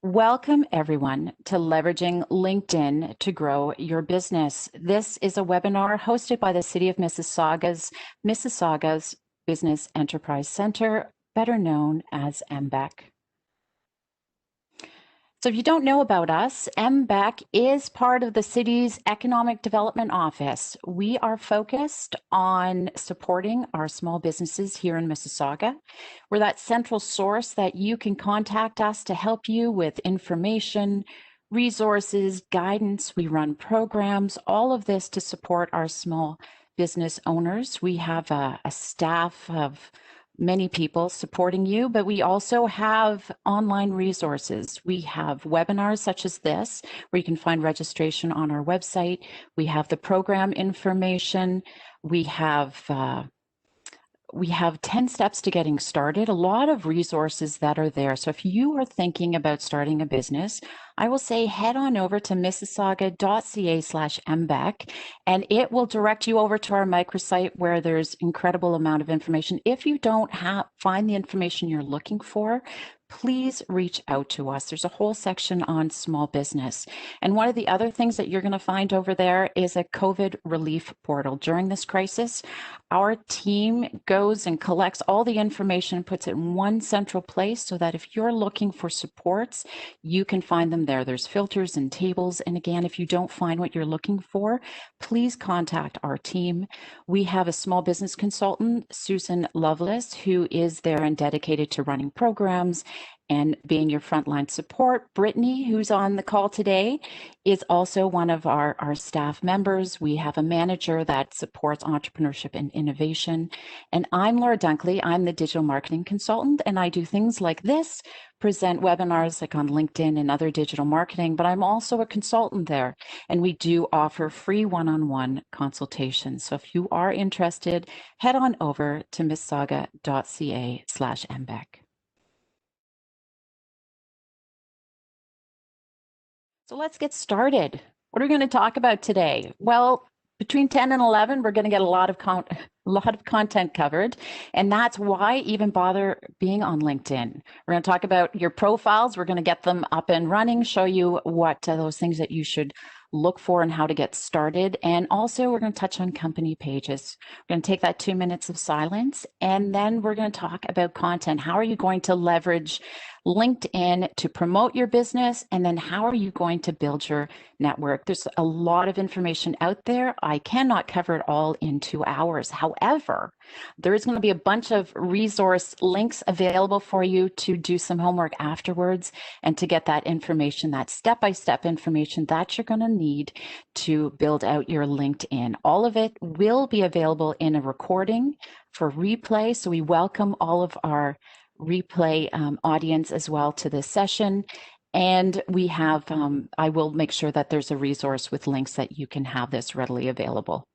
Welcome, everyone, to Leveraging LinkedIn to Grow Your Business. This is a webinar hosted by the City of Mississauga's Business Enterprise Center, better known as MBEC. So if you don't know about us, MBEC is part of the city's Economic Development Office. We are focused on supporting our small businesses here in Mississauga. We're that central source that you can contact us to help you with information, resources, guidance. We run programs, all of this to support our small business owners. We have a staff of many people supporting you, but we also have online resources. We have webinars such as this, where you can find registration on our website. We have the program information. We have 10 steps to getting started, a lot of resources that are there. So if you are thinking about starting a business, I will say head on over to mississauga.ca/MBEC, and it will direct you over to our microsite where there's incredible amount of information. If you don't find the information you're looking for, please reach out to us. There's a whole section on small business. And one of the other things that you're going to find over there is a COVID relief portal. During this crisis, our team goes and collects all the information, puts it in one central place so that if you're looking for supports, you can find them there. There's filters and tables. And again, if you don't find what you're looking for, please contact our team. We have a small business consultant, Susan Lovelace, who is there and dedicated to running programs and being your frontline support. Brittany, who's on the call today, is also one of our staff members. We have a manager that supports entrepreneurship and innovation. And I'm Laura Dunkley. I'm the digital marketing consultant, and I do things like this, present webinars like on LinkedIn and other digital marketing, but I'm also a consultant there. And we do offer free one-on-one consultations. So if you are interested, head on over to mississauga.ca/MBEC. So let's get started. What are we going to talk about today? Well, between 10 and 11, we're going to get a lot of content covered, and that's why even bother being on LinkedIn. We're going to talk about your profiles. We're going to get them up and running, show you what those things that you should look for and how to get started. And also we're going to touch on company pages. We're going to take that 2 minutes of silence, and then we're going to talk about content. How are you going to leverage LinkedIn to promote your business? And then how are you going to build your network? There's a lot of information out there. I cannot cover it all in 2 hours. However, there is going to be a bunch of resource links available for you to do some homework afterwards and to get that information, that step-by-step information that you're going to need to build out your LinkedIn. All of it will be available in a recording for replay. So we welcome all of our replay audience as well to this session. And we have, I will make sure that there's a resource with links that you can have this readily available.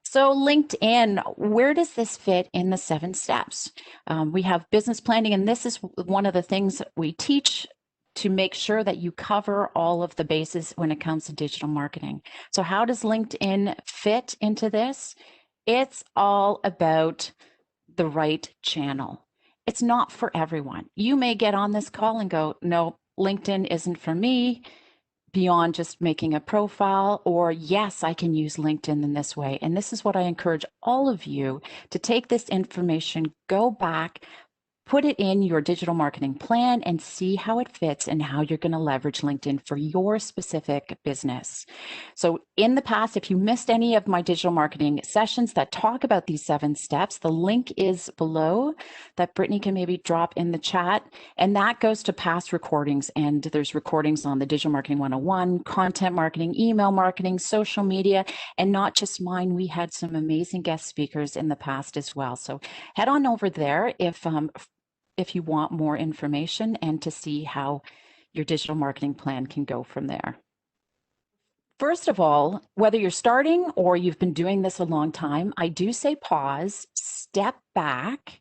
So LinkedIn, where does this fit in the 7 steps? We have business planning, and this is one of the things that we teach to make sure that you cover all of the bases when it comes to digital marketing. So how does LinkedIn fit into this? It's all about the right channel. It's not for everyone. You may get on this call and go, no, LinkedIn isn't for me, beyond just making a profile, or yes, I can use LinkedIn in this way. And this is what I encourage all of you to take this information, go back, put it in your digital marketing plan and see how it fits and how you're going to leverage LinkedIn for your specific business. So in the past, if you missed any of my digital marketing sessions that talk about these 7 steps, the link is below that Brittany can maybe drop in the chat. And that goes to past recordings. And there's recordings on the Digital Marketing 101, content marketing, email marketing, social media, and not just mine. We had some amazing guest speakers in the past as well. So head on over there if you want more information and to see how your digital marketing plan can go from there. First of all, whether you're starting or you've been doing this a long time, I do say pause, step back,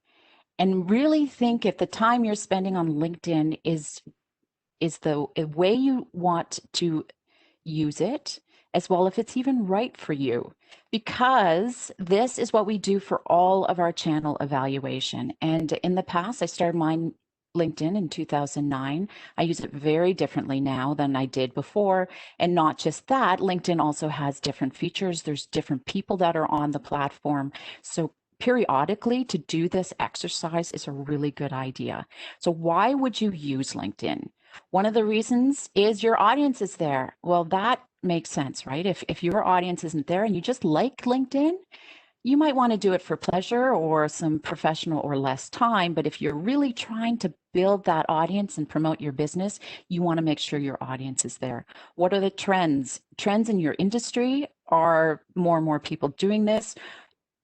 and really think if the time you're spending on LinkedIn is the way you want to use it, as well if it's even right for you, because this is what we do for all of our channel evaluation. And in the past, I started mine LinkedIn in 2009. I use it very differently now than I did before. And not just that, LinkedIn also has different features. There's different people that are on the platform. So periodically to do this exercise is a really good idea. So why would you use LinkedIn? One of the reasons is your audience is there. Well, that makes sense, right? If your audience isn't there and you just like LinkedIn, you might want to do it for pleasure or some professional or less time, but if you're really trying to build that audience and promote your business, you want to make sure your audience is there. What are the trends? Trends in your industry are more and more people doing this.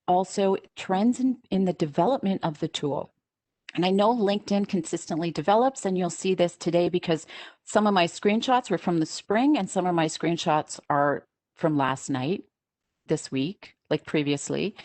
Also, trends in the development of the tool. And I know LinkedIn consistently develops, and you'll see this today because some of my screenshots were from the spring and some of my screenshots are from last night, this week, like previously,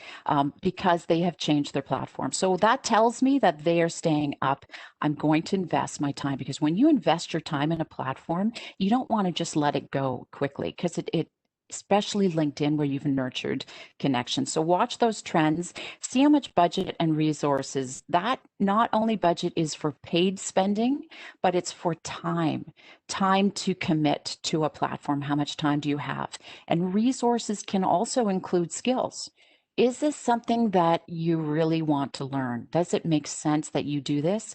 because they have changed their platform. So that tells me that they are staying up. I'm going to invest my time because when you invest your time in a platform, you don't want to just let it go quickly because it especially LinkedIn where you've nurtured connections. So watch those trends, see how much budget and resources. That not only budget is for paid spending, but it's for time to commit to a platform. How much time do you have? And resources can also include skills. Is this something that you really want to learn? Does it make sense that you do this?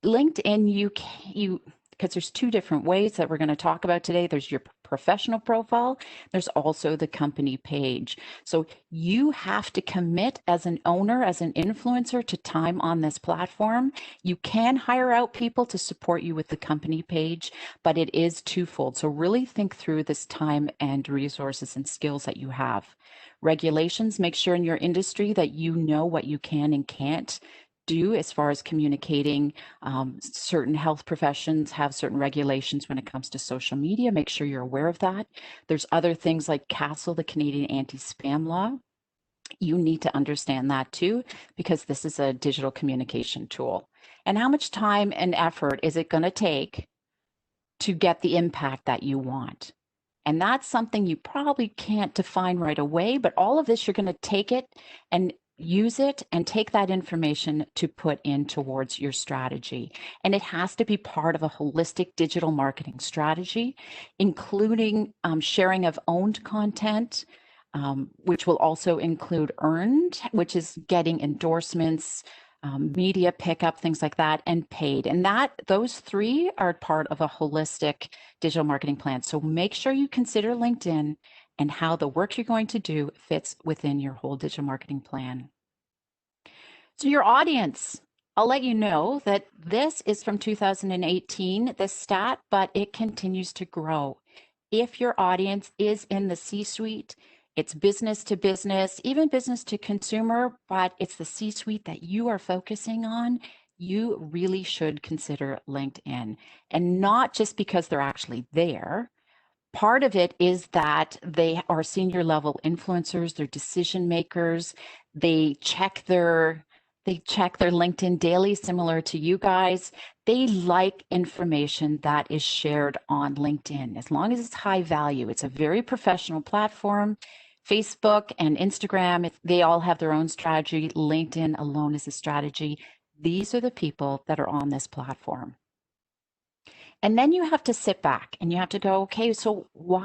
LinkedIn, you because there's two different ways that we're going to talk about today. There's your professional profile. There's also the company page. So you have to commit as an owner, as an influencer to time on this platform. You can hire out people to support you with the company page, but it is twofold. So really think through this time and resources and skills that you have. Regulations, make sure in your industry that you know what you can and can't do as far as communicating. Certain health professions have certain regulations when it comes to social media. Make sure you're aware of that. There's other things like CASL, the Canadian Anti-Spam Law. You need to understand that too, because this is a digital communication tool. And how much time and effort is it going to take to get the impact that you want? And that's something you probably can't define right away, but all of this, you're going to take it and use it and take that information to put in towards your strategy. And it has to be part of a holistic digital marketing strategy, including sharing of owned content, which will also include earned, which is getting endorsements, media pickup, things like that, and paid. And those three are part of a holistic digital marketing plan. So make sure you consider LinkedIn and how the work you're going to do fits within your whole digital marketing plan. So your audience, I'll let you know that this is from 2018, this stat, but it continues to grow. If your audience is in the C-suite, it's business to business, even business to consumer, but it's the C-suite that you are focusing on, you really should consider LinkedIn. And not just because they're actually there. Part of it is that they are senior level influencers, they're decision makers, they check their LinkedIn daily, similar to you guys. They like information that is shared on LinkedIn, as long as it's high value. It's a very professional platform. Facebook and Instagram, they all have their own strategy. LinkedIn alone is a strategy. These are the people that are on this platform. And then you have to sit back and you have to go, okay, so what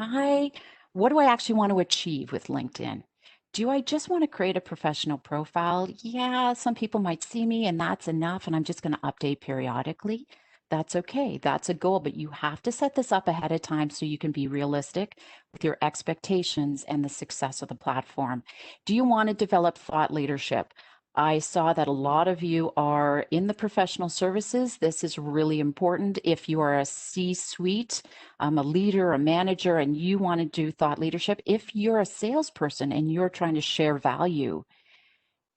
do I actually want to achieve with LinkedIn? Do I just want to create a professional profile? Yeah, some people might see me and that's enough, and I'm just going to update periodically. That's okay. That's a goal, but you have to set this up ahead of time so you can be realistic with your expectations and the success of the platform. Do you want to develop thought leadership? I saw that a lot of you are in the professional services. This is really important. If you are a C-suite, a leader, a manager, and you want to do thought leadership, if you're a salesperson and you're trying to share value,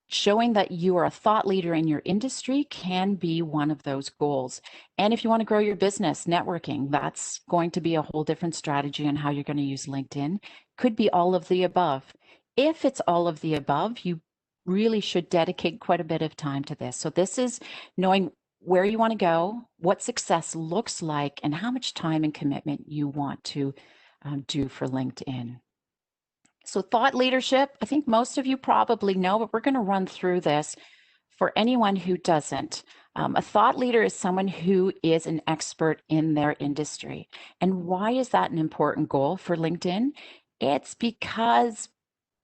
showing that you are a thought leader in your industry can be one of those goals. And if you want to grow your business, networking, that's going to be a whole different strategy on how you're going to use LinkedIn. Could be all of the above. If it's all of the above, you really should dedicate quite a bit of time to this. So this is knowing where you want to go, what success looks like, and how much time and commitment you want to do for LinkedIn. So thought leadership, I think most of you probably know, but we're going to run through this. For anyone who doesn't, a thought leader is someone who is an expert in their industry. And why is that an important goal for LinkedIn? It's because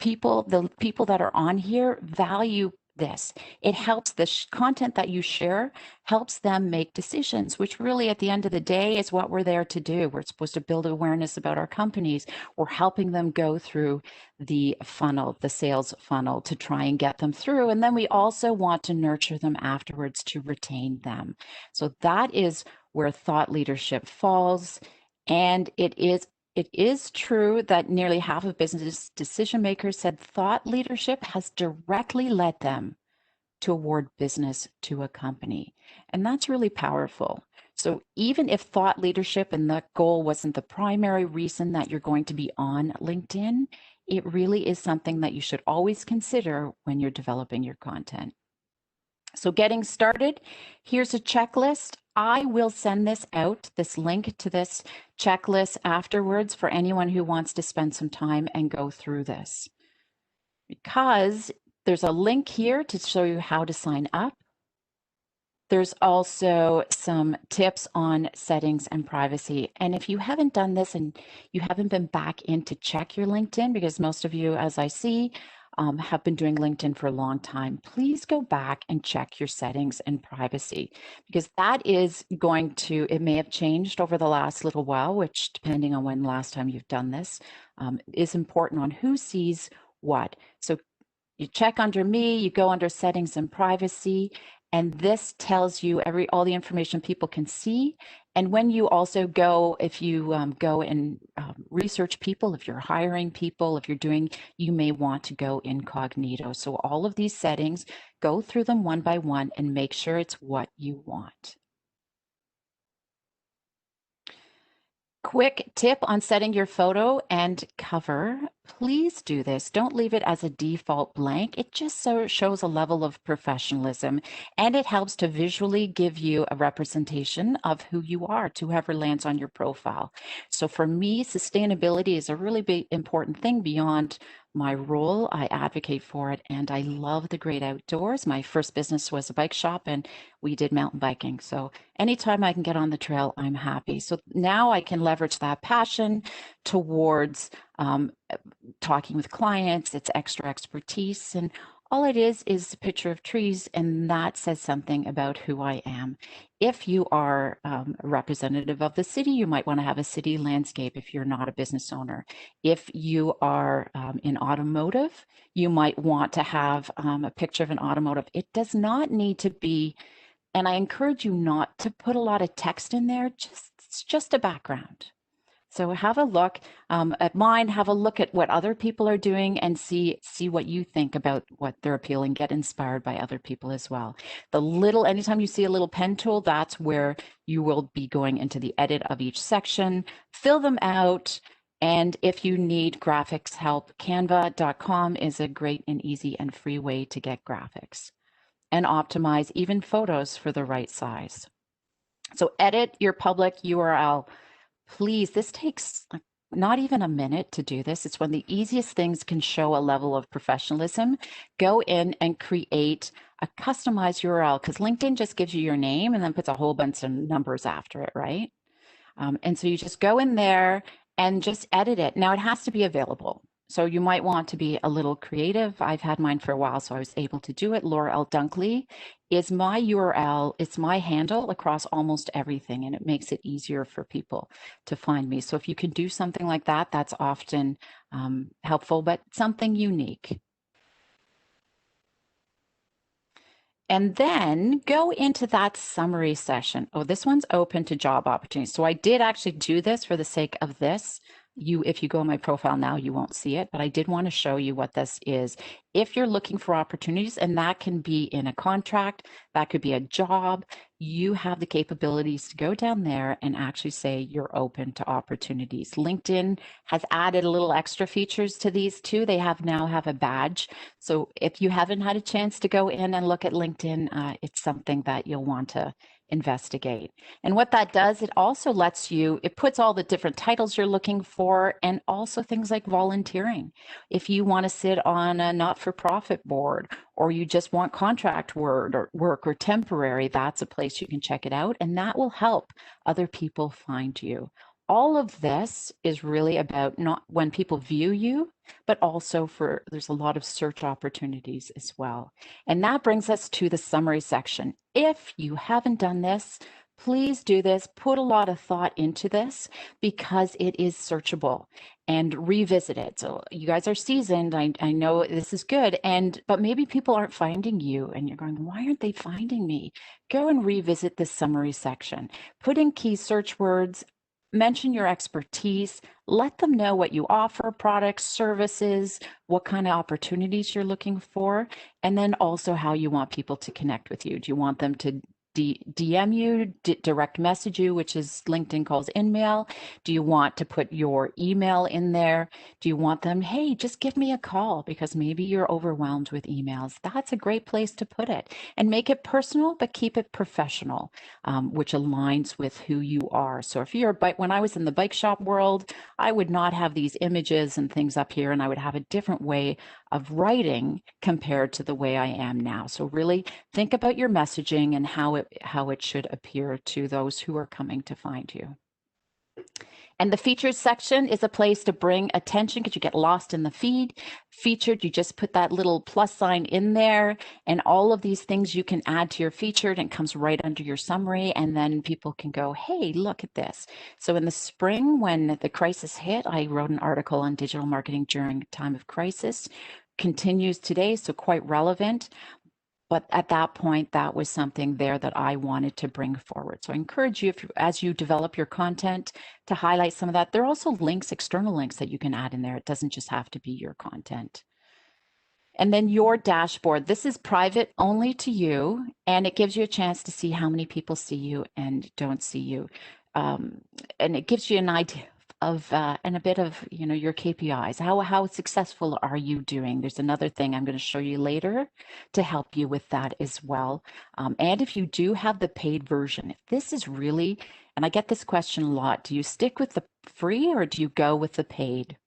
the people that are on here value this. It helps the content that you share helps them make decisions, which really at the end of the day is what we're there to do. We're supposed to build awareness about our companies. We're helping them go through the funnel, the sales funnel, to try and get them through. And then we also want to nurture them afterwards to retain them. So that is where thought leadership falls. And it is true that nearly half of business decision makers said thought leadership has directly led them to award business to a company. And that's really powerful. So even if thought leadership and that goal wasn't the primary reason that you're going to be on LinkedIn, it really is something that you should always consider when you're developing your content. So getting started, here's a checklist. I will send this out, this link to this checklist afterwards for anyone who wants to spend some time and go through this. Because there's a link here to show you how to sign up. There's also some tips on settings and privacy. And if you haven't done this and you haven't been back in to check your LinkedIn, because most of you, as I see, have been doing LinkedIn for a long time, please go back and check your settings and privacy, because that is going to, it may have changed over the last little while, which depending on when last time you've done this, is important on who sees what. So you check under me, you go under settings and privacy, and this tells you all the information people can see. And when you also go, if you go and research people, if you're hiring people, if you're doing, you may want to go incognito. So all of these settings, go through them one by one and make sure it's what you want. Quick tip on setting your photo and cover. Please do this. Don't leave it as a default blank. It just shows a level of professionalism, and it helps to visually give you a representation of who you are to whoever lands on your profile. So for me, sustainability is a really big important thing beyond my role. I advocate for it, and I love the great outdoors. My first business was a bike shop, and we did mountain biking. So anytime I can get on the trail, I'm happy. So now I can leverage that passion towards talking with clients. It's extra expertise, and all it is a picture of trees, and that says something about who I am. If you are a representative of the city, you might want to have a city landscape if you're not a business owner. If you are in automotive, you might want to have a picture of an automotive. It does not need to be, and I encourage you not to put a lot of text in there, it's just a background. So have a look at mine, have a look at what other people are doing, and see what you think about what they're appealing. Get inspired by other people as well. Anytime you see a little pen tool, that's where you will be going into the edit of each section, fill them out. And if you need graphics help, canva.com is a great and easy and free way to get graphics and optimize even photos for the right size. So edit your public URL. Please, this takes not even a minute to do this. It's one of the easiest things, can show a level of professionalism. Go in and create a customized URL, because LinkedIn just gives you your name and then puts a whole bunch of numbers after it, right? And so you just go in there and just edit it. Now it has to be available. So you might want to be a little creative. I've had mine for a while, so I was able to do it. Laura L. Dunkley is my URL. It's my handle across almost everything, and it makes it easier for people to find me. So if you can do something like that, that's often helpful, but something unique. And then go into that summary session. Oh, this one's open to job opportunities. So I did actually do this for the sake of this. If you go on my profile now, you won't see it, but I did want to show you what this is. If you're looking for opportunities, and that can be in a contract, that could be a job, you have the capabilities to go down there and actually say you're open to opportunities. LinkedIn has added a little extra features to these too. They now have a badge. So if you haven't had a chance to go in and look at LinkedIn, it's something that you'll want to investigate. And what that does, it also lets you, it puts all the different titles you're looking for, and also things like volunteering. If you want to sit on a not-for-profit board, or you just want contract work or temporary, that's a place you can check it out, and that will help other people find you. All of this is really about not when people view you, but also for there's a lot of search opportunities as well. And that brings us to the summary section. If you haven't done this, please do this. Put a lot of thought into this because it is searchable, and revisit it. So you guys are seasoned. I know this is good. But maybe people aren't finding you and you're going, why aren't they finding me? Go and revisit the summary section. Put in key search words, mention your expertise, let them know what you offer, products, services, what kind of opportunities you're looking for, and then also how you want people to connect with you. Do you want them to DM you, direct message you, which is LinkedIn calls InMail? Do you want to put your email in there? Do you want them, hey, just give me a call, because maybe you're overwhelmed with emails? That's a great place to put it, and make it personal, but keep it professional, which aligns with who you are. So if you're when I was in the bike shop world, I would not have these images and things up here, and I would have a different way of writing compared to the way I am now. So really think about your messaging and how it should appear to those who are coming to find you. And the features section is a place to bring attention because you get lost in the feed. Featured, you just put that little plus sign in there, and all of these things you can add to your featured, and it comes right under your summary, and then people can go, hey, look at this. So in the spring, when the crisis hit, I wrote an article on digital marketing during a time of crisis. Continues today, so quite relevant. But at that point, that was something there that I wanted to bring forward. So I encourage you, as you develop your content, to highlight some of that. There are also links, external links that you can add in there. It doesn't just have to be your content. And then your dashboard. This is private only to you, and it gives you a chance to see how many people see you and don't see you. And it gives you an idea of and a bit of your KPIs. How successful are you doing? There's another thing I'm going to show you later to help you with that as well. And if you do have the paid version, if this is really, and I get this question a lot, do you stick with the free or do you go with the paid?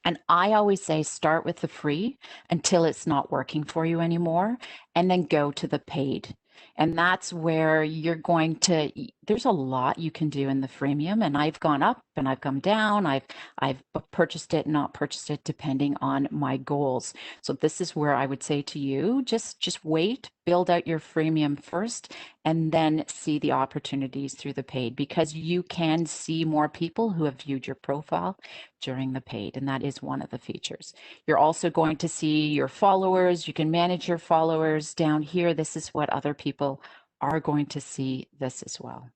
And I always say start with the free until it's not working for you anymore, and then go to the paid. And that's where you're going to, there's a lot you can do in the freemium, and I've gone up and I've come down. I've purchased it, not purchased it, depending on my goals. So this is where I would say to you, just wait, build out your freemium first, and then see the opportunities through the paid, because you can see more people who have viewed your profile during the paid, and that is one of the features. You're also going to see your followers. You can manage your followers down here. This is what other people are going to see this as well.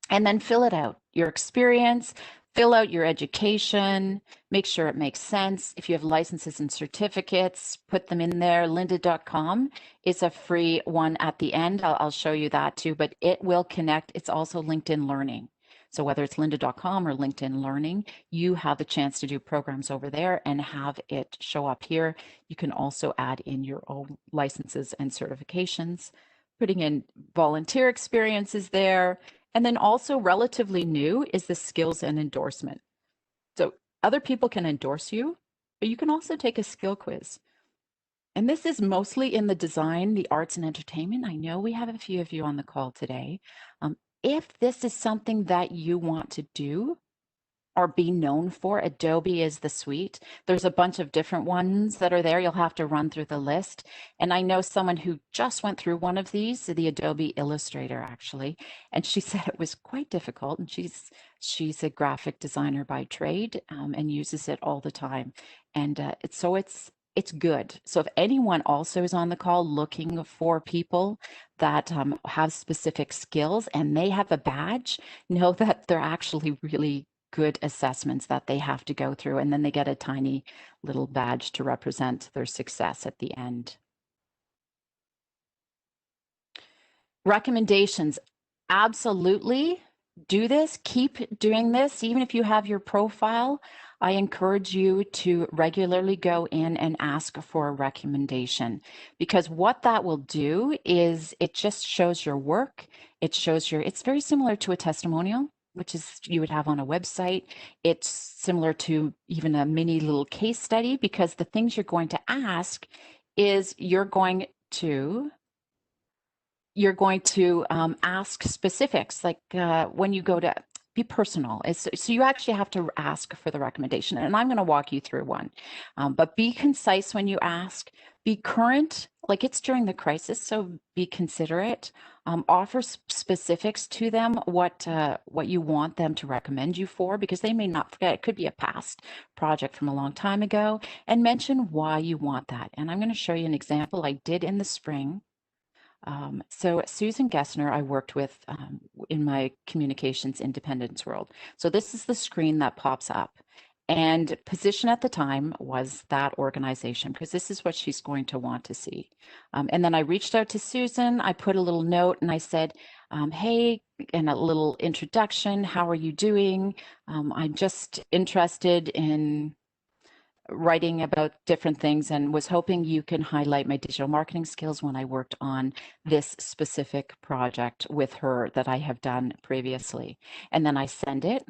And then fill it out, your experience, fill out your education, make sure it makes sense. If you have licenses and certificates, put them in there. Lynda.com is a free one at the end. I'll show you that too, but it will connect. It's also LinkedIn Learning. So whether it's lynda.com or LinkedIn Learning, you have a chance to do programs over there and have it show up here. You can also add in your own licenses and certifications, putting in volunteer experiences there. And then also relatively new is the skills and endorsement. So other people can endorse you, but you can also take a skill quiz. And this is mostly in the design, the arts and entertainment. I know we have a few of you on the call today. If this is something that you want to do or be known for, Adobe is the suite. There's a bunch of different ones that are there. You'll have to run through the list. And I know someone who just went through one of these, the Adobe Illustrator actually, and she said it was quite difficult. And she's a graphic designer by trade, and uses it all the time. And it's good. So if anyone also is on the call looking for people that have specific skills and they have a badge, know that they're actually really good assessments that they have to go through, and then they get a tiny little badge to represent their success at the end. Recommendations. Absolutely do this. Keep doing this. Even if you have your profile, I encourage you to regularly go in and ask for a recommendation, because what that will do is it just shows your work. It shows it's very similar to a testimonial, which is you would have on a website. It's similar to even a mini little case study, because the things you're going to ask is you're going to ask specifics, like when you go to be personal. So you actually have to ask for the recommendation, and I'm going to walk you through one. But be concise when you ask. Be current, like it's during the crisis, so be considerate. Offer specifics to them, what you want them to recommend you for, because they may not forget. It could be a past project from a long time ago, and mention why you want that. And I'm going to show you an example I did in the spring. So Susan Gessner, I worked with in my communications independence world. So this is the screen that pops up. And position at the time was that organization, because this is what she's going to want to see. And then I reached out to Susan. I put a little note and I said, hey, and a little introduction. How are you doing? I'm just interested in writing about different things and was hoping you can highlight my digital marketing skills when I worked on this specific project with her that I have done previously. And then I sent it.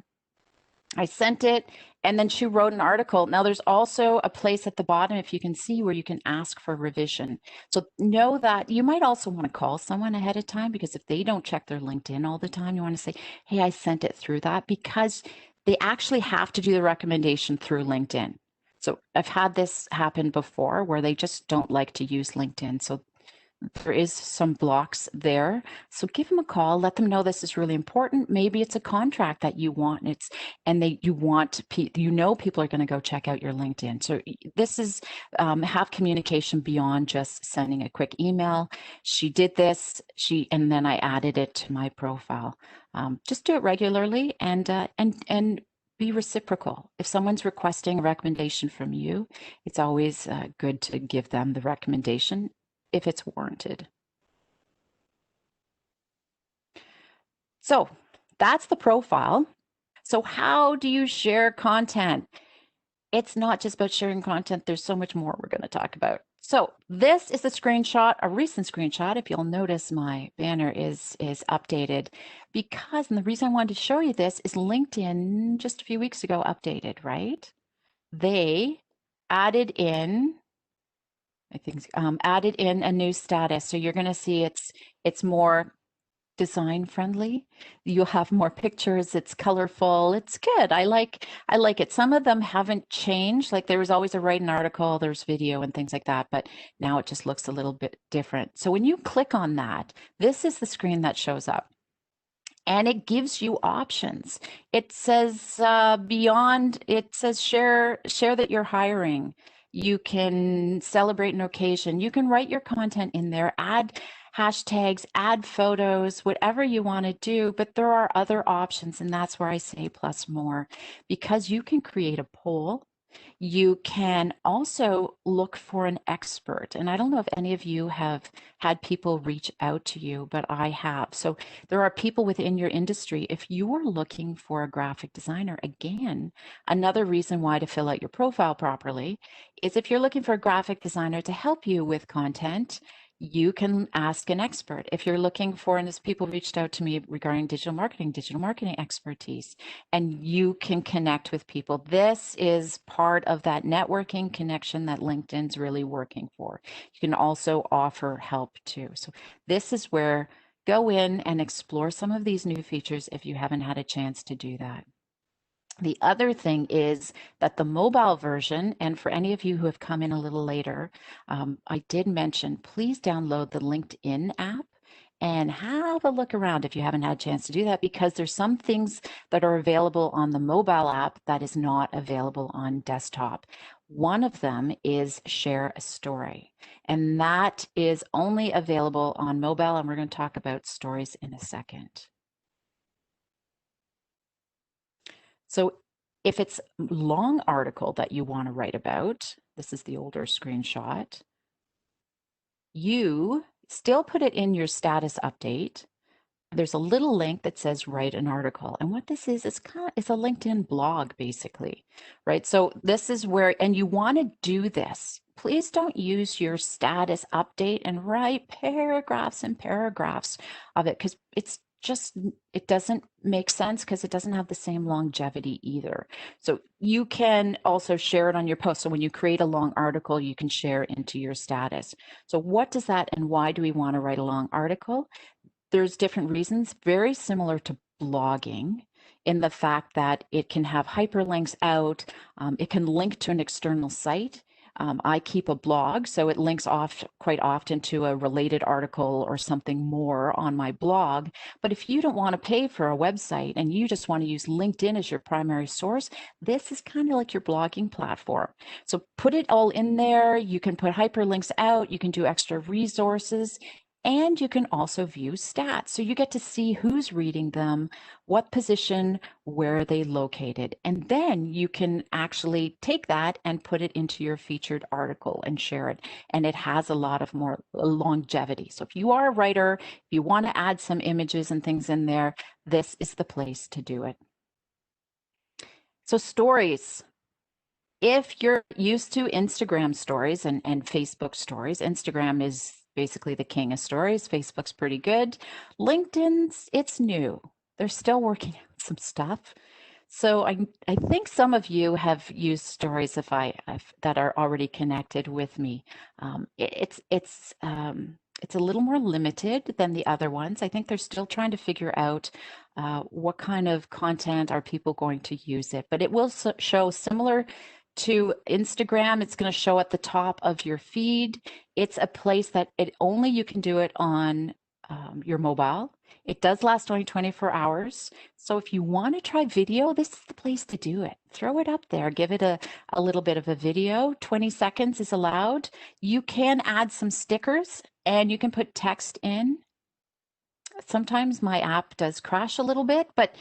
And then she wrote an article. Now there's also a place at the bottom, if you can see, where you can ask for revision. So know that you might also want to call someone ahead of time, because if they don't check their LinkedIn all the time, you want to say, hey, I sent it through that, because they actually have to do the recommendation through LinkedIn. So I've had this happen before where they just don't like to use LinkedIn. So there is some blocks there. So give them a call, let them know this is really important. Maybe it's a contract that you want, people are going to go check out your LinkedIn. So this is have communication beyond just sending a quick email. She did this, and then I added it to my profile. Just do it regularly and be reciprocal. If someone's requesting a recommendation from you, it's always good to give them the recommendation if it's warranted. So that's the profile. So how do you share content? It's not just about sharing content. There's so much more we're going to talk about. So this is a recent screenshot. If you'll notice, my banner is updated, because, and the reason I wanted to show you this is LinkedIn just a few weeks ago updated, right? They added in, added in a new status. So you're going to see it's more design friendly. You'll have more pictures. It's colorful. It's good. I like it. Some of them haven't changed. Like there was always a written article, there's video and things like that, but now it just looks a little bit different. So when you click on that, this is the screen that shows up. And it gives you options. It says it says share that you're hiring. You can celebrate an occasion. You can write your content in there, add hashtags, add photos, whatever you want to do. But there are other options, and that's where I say plus more, because you can create a poll. You can also look for an expert. And I don't know if any of you have had people reach out to you, but I have. So there are people within your industry. If you are looking for a graphic designer, again, another reason why to fill out your profile properly is if you're looking for a graphic designer to help you with content, you can ask an expert. If you're looking for, and as people reached out to me regarding digital marketing expertise, and you can connect with people. This is part of that networking connection that LinkedIn's really working for. You can also offer help too. So this is where go in and explore some of these new features if you haven't had a chance to do that. The other thing is that the mobile version, and for any of you who have come in a little later, I did mention, please download the LinkedIn app and have a look around if you haven't had a chance to do that, because there's some things that are available on the mobile app that is not available on desktop. One of them is share a story, and that is only available on mobile, and we're going to talk about stories in a second. So if it's a long article that you want to write about, this is the older screenshot, you still put it in your status update, there's a little link that says write an article. And what this is, it's a LinkedIn blog, basically, right? So this is where, and you want to do this. Please don't use your status update and write paragraphs and paragraphs of it, because it doesn't make sense, because it doesn't have the same longevity either. So you can also share it on your post. So when you create a long article, you can share into your status. So what does that, and why do we want to write a long article? There's different reasons, very similar to blogging, in the fact that it can have hyperlinks out. It can link to an external site. I keep a blog, so it links off quite often to a related article or something more on my blog. But if you don't want to pay for a website and you just want to use LinkedIn as your primary source, this is kind of like your blogging platform. So put it all in there. You can put hyperlinks out. You can do extra resources. And you can also view stats. So you get to see who's reading them, what position, where are they located. And then you can actually take that and put it into your featured article and share it. And it has a lot of more longevity. So if you are a writer, if you want to add some images and things in there, this is the place to do it. So stories. If you're used to Instagram stories and Facebook stories, Instagram is basically the king of stories. Facebook's pretty good. LinkedIn's, it's new. They're still working out some stuff. So I think some of you have used stories that are already connected with me. It's a little more limited than the other ones. I think they're still trying to figure out what kind of content are people going to use it, but it will show similar to Instagram. It's going to show at the top of your feed. It's a place that you can do it on your mobile. It does last only 24 hours. So if you want to try video, this is the place to do it. Throw it up there, give it a little bit of a video. 20 seconds is allowed. You can add some stickers and you can put text in. Sometimes my app does crash a little bit, but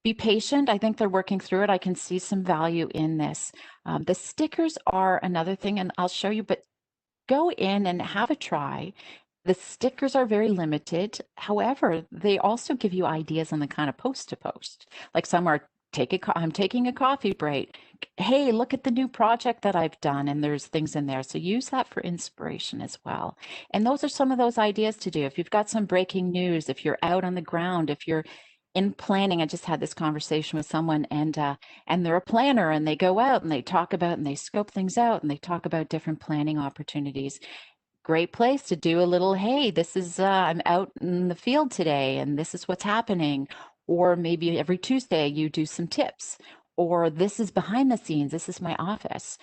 be patient. I think they're working through it. I can see some value in this. The stickers are another thing, and I'll show you, but go in and have a try. The stickers are very limited. However, they also give you ideas on the kind of post to post. Like some are, I'm taking a coffee break. Hey, look at the new project that I've done, and there's things in there. So use that for inspiration as well. And those are some of those ideas to do. If you've got some breaking news, if you're out on the ground, if you're in planning. I just had this conversation with someone, and they're a planner, and they go out and they talk about and they scope things out and they talk about different planning opportunities. Great place to do a little, hey, this is I'm out in the field today and this is what's happening. Or maybe every Tuesday you do some tips, or this is behind the scenes, this is my office.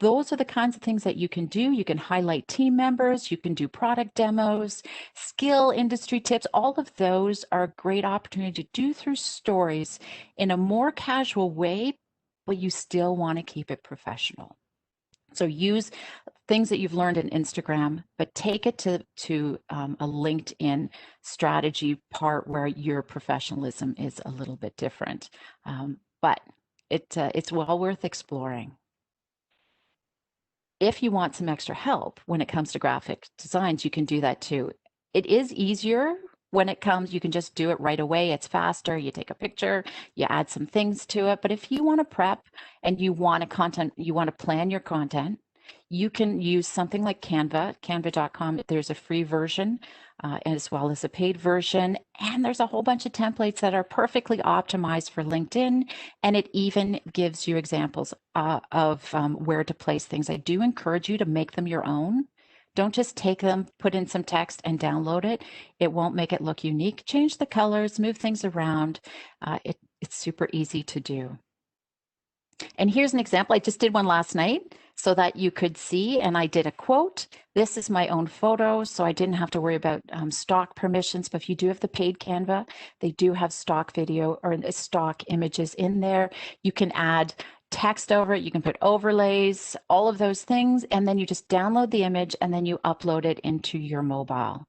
Those are the kinds of things that you can do. You can highlight team members, you can do product demos, skill industry tips. All of those are a great opportunity to do through stories in a more casual way, but you still want to keep it professional. So use things that you've learned in Instagram, but take it to a LinkedIn strategy part where your professionalism is a little bit different. But it's well worth exploring. If you want some extra help when it comes to graphic designs, you can do that too. It is easier when it comes, you can just do it right away. It's faster. You take a picture, you add some things to it. But if you want to prep and you want to plan your content, you can use something like Canva, canva.com. There's a free version as well as a paid version. And there's a whole bunch of templates that are perfectly optimized for LinkedIn. And it even gives you examples of where to place things. I do encourage you to make them your own. Don't just take them, put in some text and download it. It won't make it look unique. Change the colors, move things around. It's super easy to do. And here's an example. I just did one last night so that you could see, and I did a quote. This is my own photo, so I didn't have to worry about stock permissions. But if you do have the paid Canva, they do have stock video or stock images in there. You can add text over it, you can put overlays, all of those things, and then you just download the image and then you upload it into your mobile.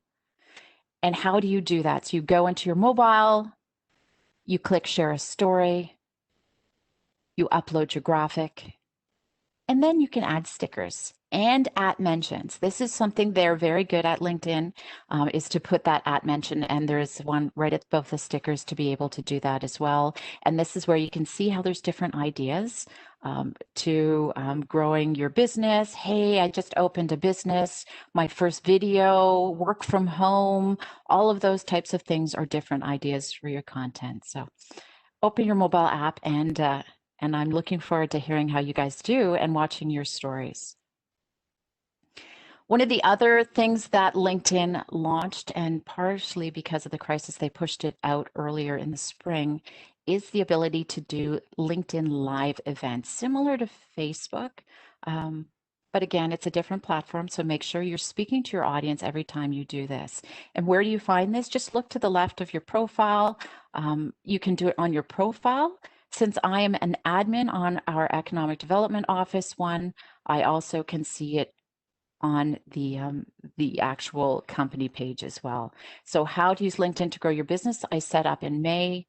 And how do you do that? So you go into your mobile, you click share a story, you upload your graphic, And then you can add stickers and at mentions. This is something they're very good at LinkedIn, is to put that at mention. And there's one right at both the stickers to be able to do that as well. And this is where you can see how there's different ideas to growing your business. Hey, I just opened a business, my first video, work from home, all of those types of things are different ideas for your content. So open your mobile app and I'm looking forward to hearing how you guys do and watching your stories. One of the other things that LinkedIn launched, and partially because of the crisis, they pushed it out earlier in the spring, is the ability to do LinkedIn live events, similar to Facebook. But again, it's a different platform, so make sure you're speaking to your audience every time you do this. And where do you find this? Just look to the left of your profile. You can do it on your profile. Since I am an admin on our Economic Development Office one, I also can see it on the actual company page as well. So how to use LinkedIn to grow your business, I set up in May.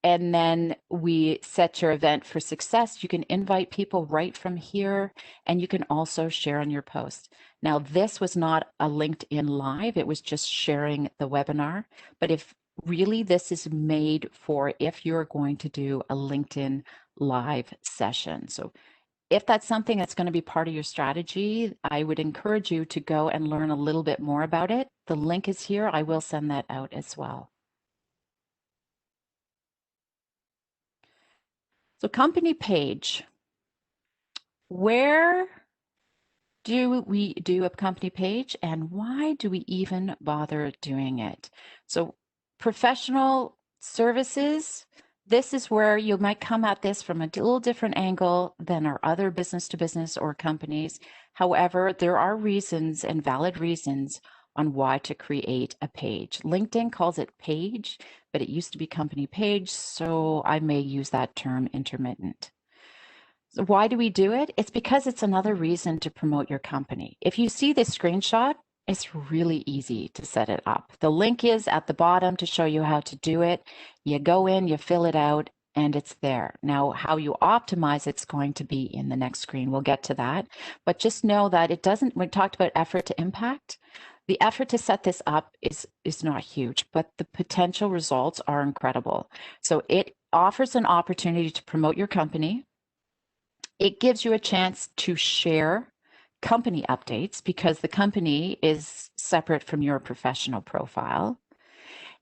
And then we set your event for success. You can invite people right from here, and you can also share on your post. Now, this was not a LinkedIn Live, it was just sharing the webinar. But if really this is made for if you're going to do a LinkedIn Live session. So if that's something that's going to be part of your strategy, I would encourage you to go and learn a little bit more about it. The link is here. I will send that out as well. So company page, where do we do a company page and why do we even bother doing it? So professional services, this is where you might come at this from a little different angle than our other business to business or companies. However, there are reasons and valid reasons on why to create a page. LinkedIn calls it page, but it used to be company page, so I may use that term intermittent. So why do we do it? It's because it's another reason to promote your company. If you see this screenshot, it's really easy to set it up. The link is at the bottom to show you how to do it. You go in, you fill it out, and it's there. Now, how you optimize it's going to be in the next screen. We'll get to that. But just know that it doesn't, we talked about effort to impact. The effort to set this up is not huge, but the potential results are incredible. So it offers an opportunity to promote your company. It gives you a chance to share company updates because the company is separate from your professional profile.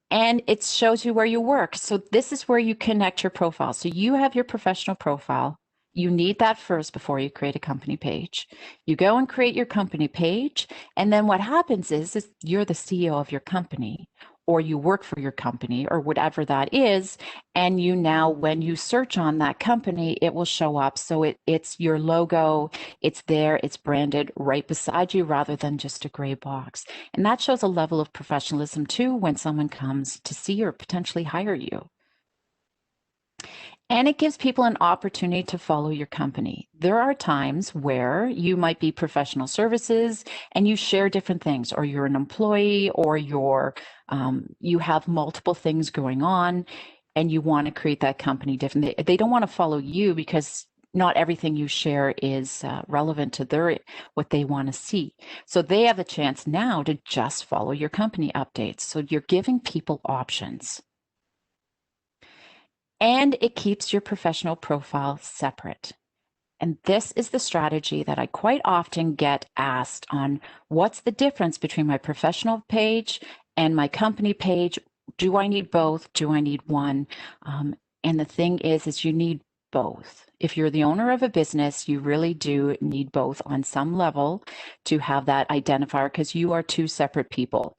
And it shows you where you work. So this is where you connect your profile. So you have your professional profile. You need that first before you create a company page. You go and create your company page. And then what happens is you're the CEO of your company, or you work for your company, or whatever that is. And you now, when you search on that company, it will show up. So it's your logo, it's there, it's branded right beside you rather than just a gray box. And that shows a level of professionalism too when someone comes to see or potentially hire you. And it gives people an opportunity to follow your company. There are times where you might be professional services and you share different things, or you're an employee, or you have multiple things going on and you want to create that company different. They don't want to follow you because not everything you share is relevant to what they want to see. So they have a chance now to just follow your company updates. So you're giving people options. And it keeps your professional profile separate. And this is the strategy that I quite often get asked on: what's the difference between my professional page and my company page? Do I need both? Do I need one? And the thing is you need both. If you're the owner of a business, you really do need both on some level to have that identifier, because you are two separate people.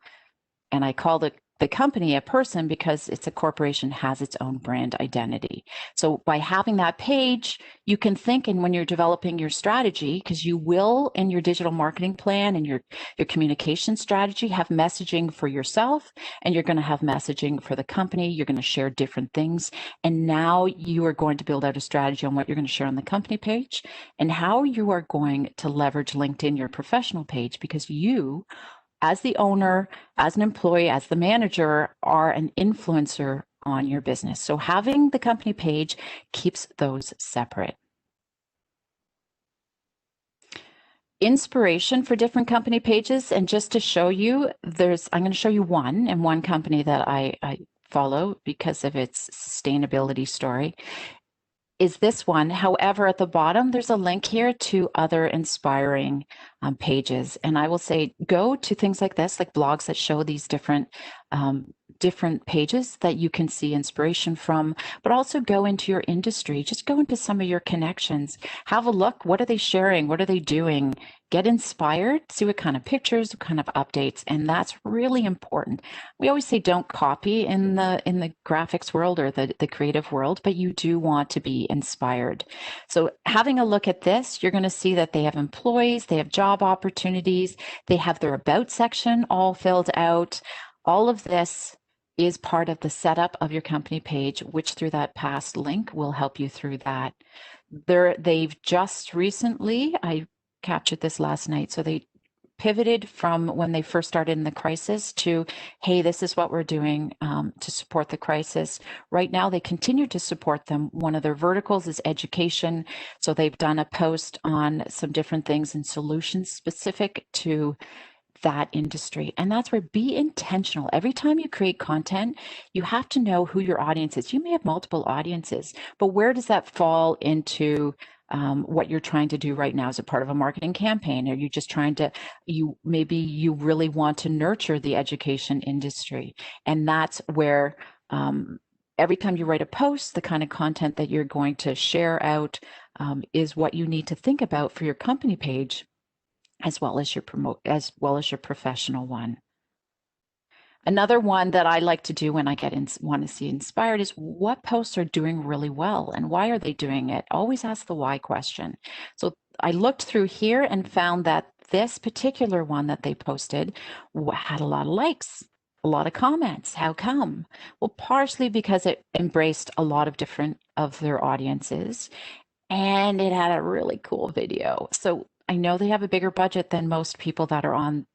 And I call the company a person because it's a corporation, has its own brand identity. So by having that page, you can think, and when you're developing your strategy, because you will in your digital marketing plan and your communication strategy have messaging for yourself, and you're going to have messaging for the company. You're going to share different things. And now you are going to build out a strategy on what you're going to share on the company page and how you are going to leverage LinkedIn, your professional page, because you, as the owner, as an employee, as the manager, are an influencer on your business. So having the company page keeps those separate. inspiration for different company pages. And just to show you, I'm going to show you one company that I follow because of its sustainability story is this one. However, at the bottom, there's a link here to other inspiring pages. And I will say, go to things like this, like blogs that show these different pages that you can see inspiration from, but also go into your industry. Just go into some of your connections. Have a look. What are they sharing? What are they doing? Get inspired, see what kind of pictures, what kind of updates, and that's really important. We always say don't copy in the graphics world or the creative world, but you do want to be inspired. So having a look at this, you're going to see that they have employees, they have job opportunities, they have their about section all filled out. All of this is part of the setup of your company page, which through that past link will help you through that. They've just recently, I captured this last night, so they pivoted from when they first started in the crisis to, hey, this is what we're doing to support the crisis. Right now, they continue to support them. One of their verticals is education. So they've done a post on some different things and solutions specific to that industry. And that's where be intentional. Every time you create content, you have to know who your audience is. You may have multiple audiences, but where does that fall into what you're trying to do right now? Is it part of a marketing campaign? Are you just trying to, maybe you really want to nurture the education industry? And that's where every time you write a post, the kind of content that you're going to share out is what you need to think about for your company page, as well as your professional one. Another one that I like to do when I want to see inspired is what posts are doing really well and why are they doing it? Always ask the why question. So I looked through here and found that this particular one that they posted had a lot of likes, a lot of comments. How come? Well, partially because it embraced a lot of different of their audiences, and it had a really cool video. So I know they have a bigger budget than most people that are on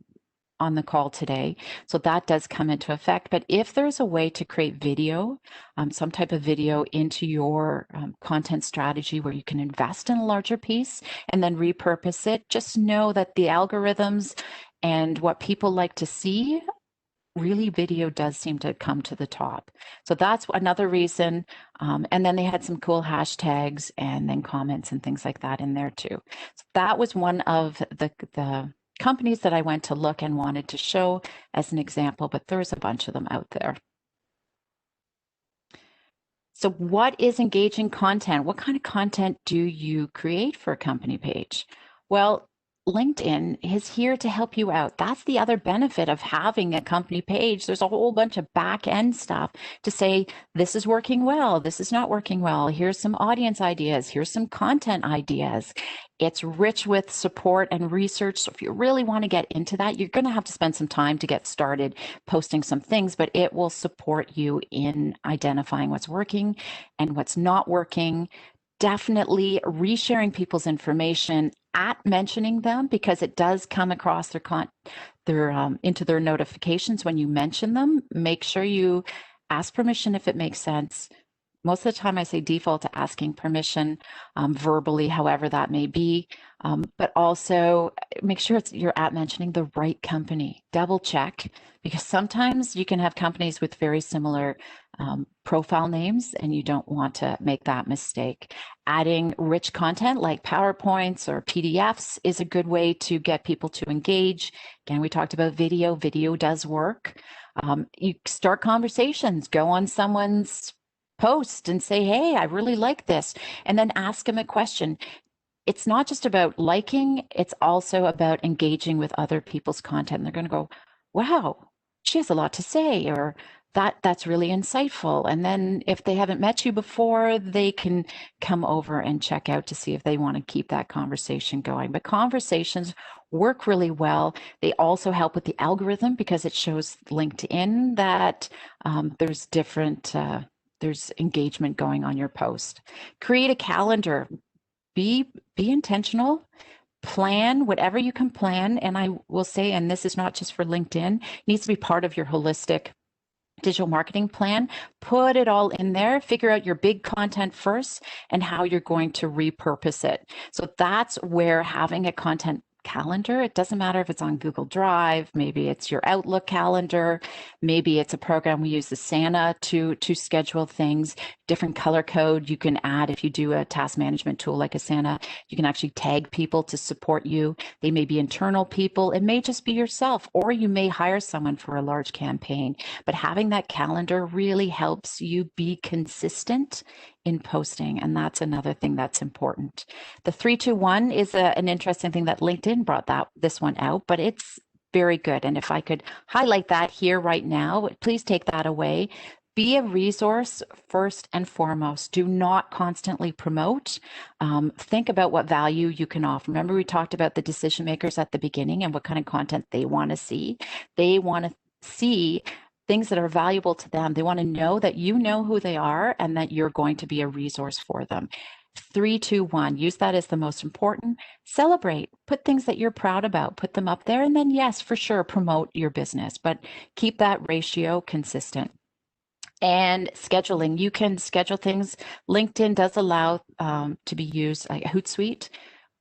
the call today. So that does come into effect. But if there's a way to create video, some type of video into your content strategy where you can invest in a larger piece and then repurpose it, just know that the algorithms and what people like to see, really video does seem to come to the top. So that's another reason. And then they had some cool hashtags and then comments and things like that in there too. So that was one of the companies that I went to look and wanted to show as an example, but there's a bunch of them out there. So what is engaging content? What kind of content do you create for a company page? Well, LinkedIn is here to help you out. That's the other benefit of having a company page. There's a whole bunch of back end stuff to say, this is working well, this is not working well. Here's some audience ideas. Here's some content ideas. It's rich with support and research. So if you really want to get into that, you're going to have to spend some time to get started posting some things, but it will support you in identifying what's working and what's not working. Definitely resharing people's information, at mentioning them, because it does come across into their notifications when you mention them. Make sure you ask permission if it makes sense. Most of the time I say default to asking permission verbally, however that may be, but also make sure you're at mentioning the right company. Double check, because sometimes you can have companies with very similar profile names and you don't want to make that mistake. Adding rich content like PowerPoints or PDFs is a good way to get people to engage. Again, we talked about video. Video does work. You start conversations, go on someone's post and say, hey, I really like this, and then ask them a question. It's not just about liking, it's also about engaging with other people's content. And they're going to go, wow, she has a lot to say, or that's really insightful. And then if they haven't met you before, they can come over and check out to see if they want to keep that conversation going. But conversations work really well. They also help with the algorithm because it shows LinkedIn that there's engagement going on your post. Create a calendar. Be intentional. Plan whatever you can plan. And I will say, and this is not just for LinkedIn, it needs to be part of your holistic digital marketing plan. Put it all in there. Figure out your big content first and how you're going to repurpose it. So that's where having a content calendar. It doesn't matter if it's on Google Drive, maybe it's your Outlook calendar, maybe it's a program we use, Asana, to schedule things. Different color code you can add if you do a task management tool like Asana. You can actually tag people to support you. They may be internal people. It may just be yourself, or you may hire someone for a large campaign. But having that calendar really helps you be consistent in posting, and that's another thing that's important. The 3-2-1 is an interesting thing that LinkedIn brought this one out, but it's very good. And if I could highlight that here right now, please take that away. Be a resource first and foremost. Do not constantly promote. Think about what value you can offer. Remember, we talked about the decision makers at the beginning and what kind of content they want to see. They want to see things that are valuable to them. They want to know that you know who they are and that you're going to be a resource for them. 3-2-1, use that as the most important. Celebrate, put things that you're proud about, put them up there. And then yes, for sure, promote your business, but keep that ratio consistent. And scheduling, you can schedule things. LinkedIn does allow to be used, like Hootsuite,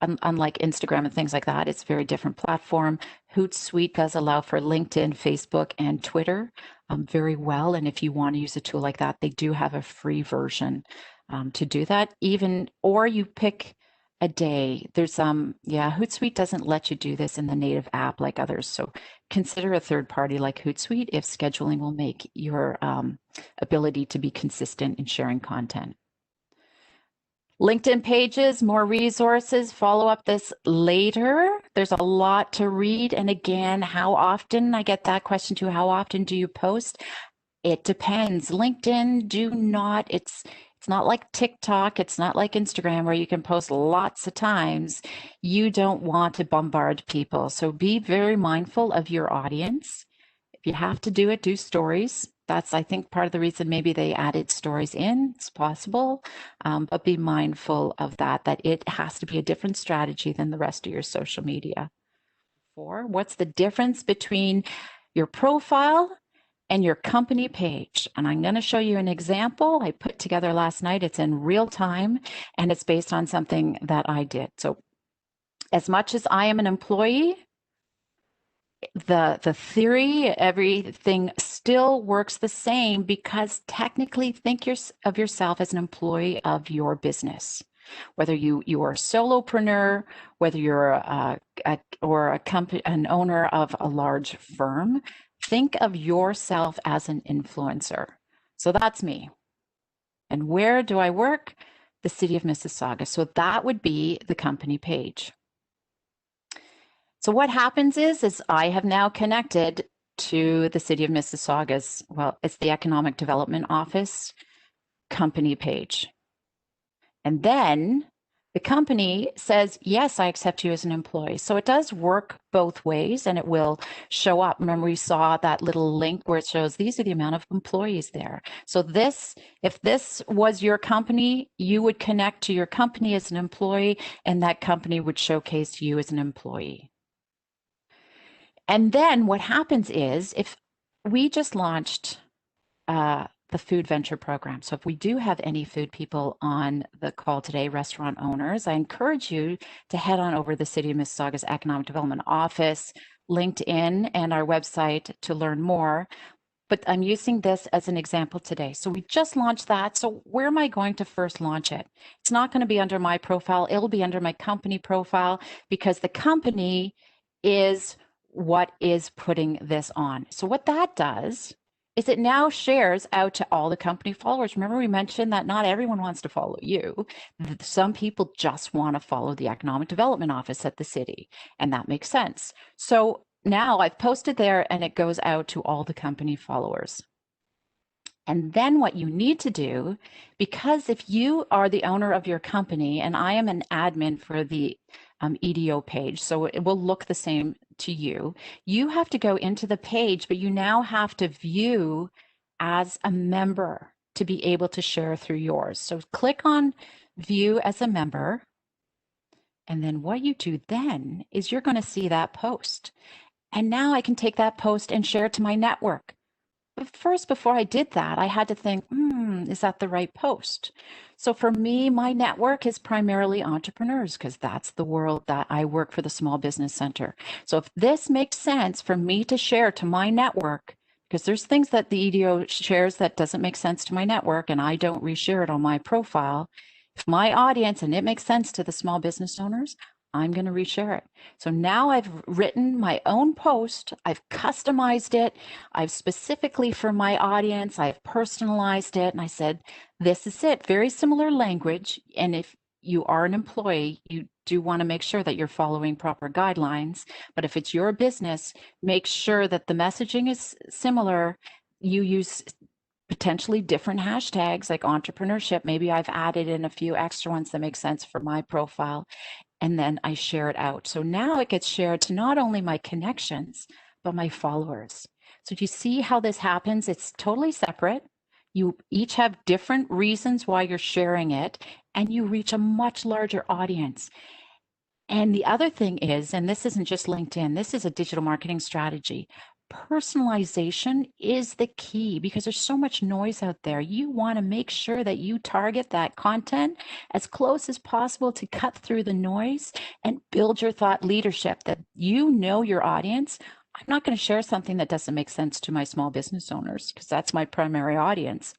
unlike Instagram and things like that. It's a very different platform. Hootsuite does allow for LinkedIn, Facebook, and Twitter very well. And if you want to use a tool like that, they do have a free version to do that. Or you pick a day. There's Hootsuite doesn't let you do this in the native app like others. So consider a third party like Hootsuite if scheduling will make your ability to be consistent in sharing content. LinkedIn pages, more resources, follow up this later. There's a lot to read. And again, how often? I get that question too. How often do you post? It depends. LinkedIn, it's not like TikTok. It's not like Instagram where you can post lots of times. You don't want to bombard people. So be very mindful of your audience. If you have to do it, do stories. That's, I think, part of the reason maybe they added stories in. It's possible, but be mindful of that it has to be a different strategy than the rest of your social media. What's the difference between your profile and your company page? And I'm going to show you an example I put together last night. It's in real time, and it's based on something that I did. So as much as I am an employee, the theory, everything still works the same, because technically think of yourself as an employee of your business. Whether you are a solopreneur, whether you're an owner of a large firm, think of yourself as an influencer. So that's me. And where do I work? The city of Mississauga. So that would be the company page. So what happens is I have now connected to the city of Mississauga's, it's the Economic Development Office company page. And then the company says, yes, I accept you as an employee. So it does work both ways, and it will show up. Remember, we saw that little link where it shows these are the amount of employees there. So if this was your company, you would connect to your company as an employee, and that company would showcase you as an employee. And then what happens is, if we just launched the food venture program. So if we do have any food people on the call today, restaurant owners, I encourage you to head on over to the City of Mississauga's Economic Development Office, LinkedIn, and our website to learn more. But I'm using this as an example today. So we just launched that. So where am I going to first launch it? It's not going to be under my profile. It'll be under my company profile, because the company is what is putting this on. So what that does is it now shares out to all the company followers. Remember, we mentioned that not everyone wants to follow you. Some people just want to follow the Economic Development Office at the city, and that makes sense. So now I've posted there, and it goes out to all the company followers. And then what you need to do, because if you are the owner of your company, and I am an admin for the EDO page, so it will look the same to you, you have to go into the page, but you now have to view as a member to be able to share through yours. So click on view as a member. And then what you do then is you're going to see that post. And now I can take that post and share it to my network. But first, before I did that, I had to think, is that the right post? So for me, my network is primarily entrepreneurs because that's the world that I work for, the Small Business Center. So if this makes sense for me to share to my network, because there's things that the EDO shares that doesn't make sense to my network and I don't reshare it on my profile. If my audience and it makes sense to the small business owners, I'm going to reshare it. So now I've written my own post, I've customized it, I've specifically for my audience, I've personalized it, and I said, this is it. Very similar language. And if you are an employee, you do want to make sure that you're following proper guidelines. But if it's your business, make sure that the messaging is similar. You use potentially different hashtags like entrepreneurship. Maybe I've added in a few extra ones that make sense for my profile, and then I share it out. So now it gets shared to not only my connections, but my followers. So do you see how this happens? It's totally separate. You each have different reasons why you're sharing it, and you reach a much larger audience. And the other thing is, and this isn't just LinkedIn, this is a digital marketing strategy. Personalization is the key because there's so much noise out there. You want to make sure that you target that content as close as possible to cut through the noise and build your thought leadership that you know your audience. I'm not going to share something that doesn't make sense to my small business owners because that's my primary audience.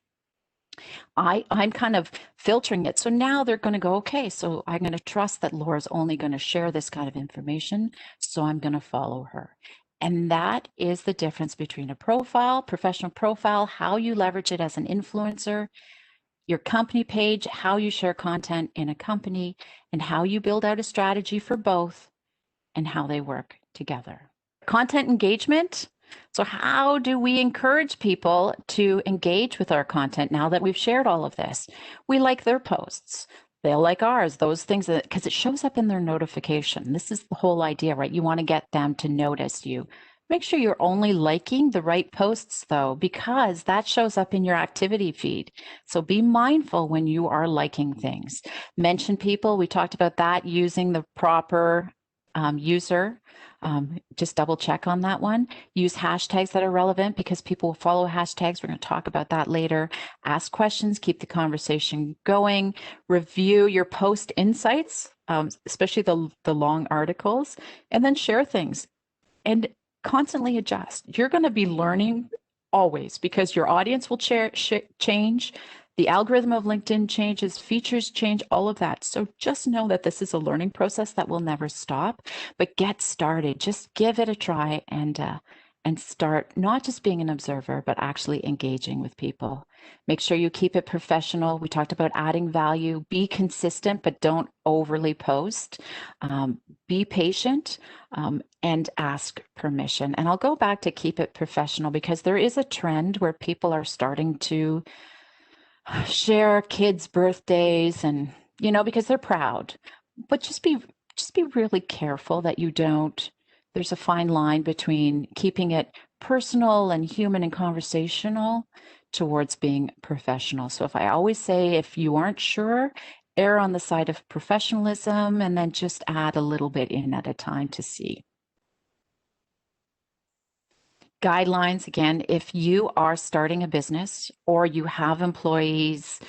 I'm kind of filtering it. So now they're going to go, okay, so I'm going to trust that Laura's only going to share this kind of information. So I'm going to follow her. And that is the difference between a profile, professional profile, how you leverage it as an influencer, your company page, how you share content in a company, and how you build out a strategy for both and how they work together. Content engagement. So how do we encourage people to engage with our content now that we've shared all of this? We like their posts. They'll like ours, those things, because it shows up in their notification. This is the whole idea, right? You want to get them to notice you. Make sure you're only liking the right posts, though, because that shows up in your activity feed. So be mindful when you are liking things. Mention people. We talked about that, using the proper user. Just double check on that one. Use hashtags that are relevant because people will follow hashtags. We're going to talk about that later. Ask questions, keep the conversation going. Review your post insights, especially the long articles, and then share things and constantly adjust. You're going to be learning always because your audience will change. The algorithm of LinkedIn changes, features change, all of that. So just know that this is a learning process that will never stop, but get started. Just give it a try and start not just being an observer, but actually engaging with people. Make sure you keep it professional. We talked about adding value. Be consistent, but don't overly post. Be patient and ask permission. And I'll go back to keep it professional because there is a trend where people are starting to share kids' birthdays and, because they're proud. But just be really careful that you don't. There's a fine line between keeping it personal and human and conversational towards being professional. So if I always say, if you aren't sure, err on the side of professionalism and then just add a little bit in at a time to see. Guidelines, again, if you are starting a business or you have employees,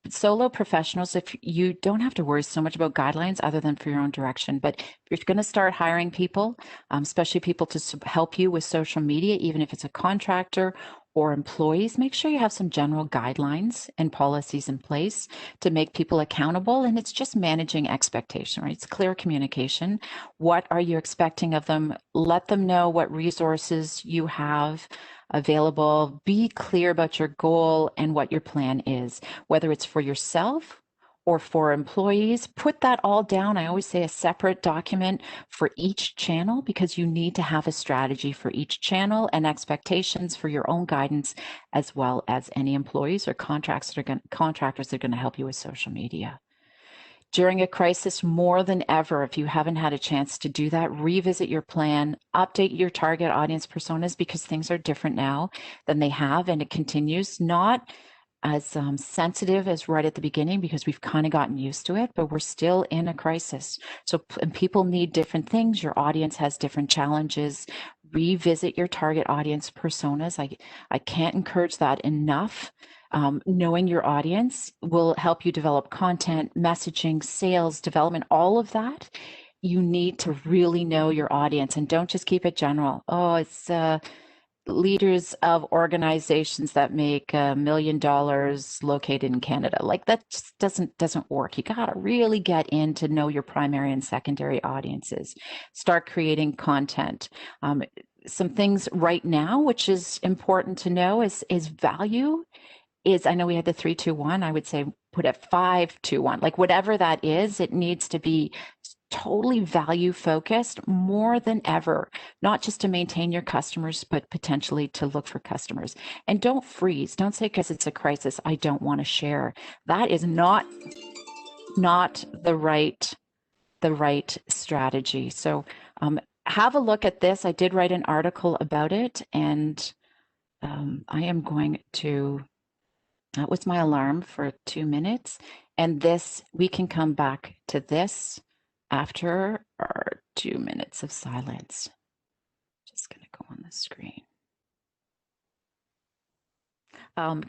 solo professionals, if you don't have to worry so much about guidelines other than for your own direction. But if you're going to start hiring people, especially people to help you with social media, even if it's a contractor or employees, make sure you have some general guidelines and policies in place to make people accountable. And it's just managing expectation, right? It's clear communication. What are you expecting of them? Let them know what resources you have available. Be clear about your goal and what your plan is, whether it's for yourself or for employees. Put that all down. I always say a separate document for each channel because you need to have a strategy for each channel and expectations for your own guidance, as well as any employees or contractors that are going to help you with social media. During a crisis, more than ever, if you haven't had a chance to do that, revisit your plan, update your target audience personas because things are different now than they have, and it continues not as sensitive as right at the beginning because we've kind of gotten used to it, but we're still in a crisis. So and people need different things. Your audience has different challenges. revisit your target audience personas. I can't encourage that enough. Knowing your audience will help you develop content, messaging, sales, development, all of that. You need to really know your audience, and don't just keep it general. Oh, it's leaders of organizations that make $1 million located in Canada. Like, that just doesn't work. You got to really get in to know your primary and secondary audiences. Start creating content. Some things right now, which is important to know, is value. I know we had the 3-2-1. I would say put it 5-2-1. Like, whatever that is, it needs to be totally value focused more than ever, not just to maintain your customers, but potentially to look for customers. And don't freeze. Don't say, because it's a crisis, I don't want to share. That is not the right strategy. So have a look at this. I did write an article about it, and I am going to, that was my alarm for 2 minutes. And this, we can come back to this after our 2 minutes of silence. Just going to go on the screen.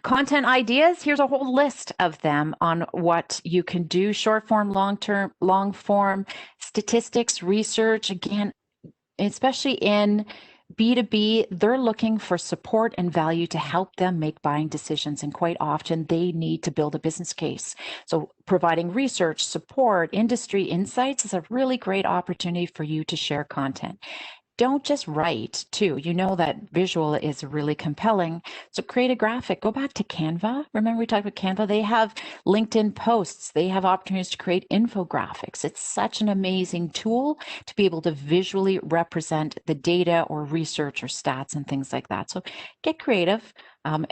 Content ideas, here's a whole list of them on what you can do: short form, long form, statistics, research. Again, especially in B2B, they're looking for support and value to help them make buying decisions. And quite often they need to build a business case. So providing research, support, industry insights is a really great opportunity for you to share content. Don't just write too. You know that visual is really compelling. So create a graphic. Go back to Canva. Remember we talked about Canva? They have LinkedIn posts. They have opportunities to create infographics. It's such an amazing tool to be able to visually represent the data or research or stats and things like that. So get creative.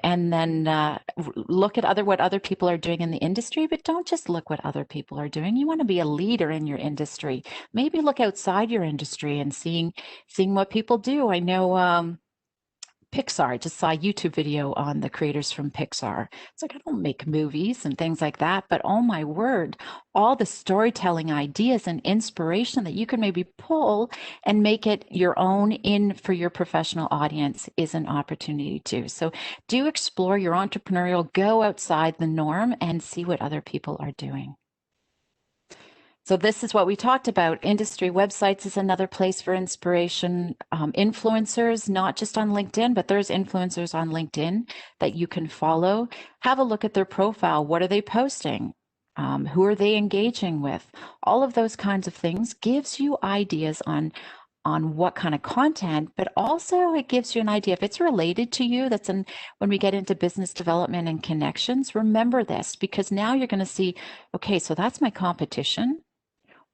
And then look at what other people are doing in the industry, but don't just look what other people are doing. You want to be a leader in your industry. Maybe look outside your industry and seeing what people do. I know Pixar, I just saw a YouTube video on the creators from Pixar. It's like, I don't make movies and things like that, but oh my word, all the storytelling ideas and inspiration that you can maybe pull and make it your own in for your professional audience is an opportunity too. So do explore your entrepreneurial, go outside the norm and see what other people are doing. So this is what we talked about. Industry websites is another place for inspiration. Influencers, not just on LinkedIn, but there's influencers on LinkedIn that you can follow. Have a look at their profile. What are they posting? Who are they engaging with? All of those kinds of things gives you ideas on what kind of content, but also it gives you an idea if it's related to you. That's when we get into business development and connections, remember this, because now you're going to see, okay, so that's my competition,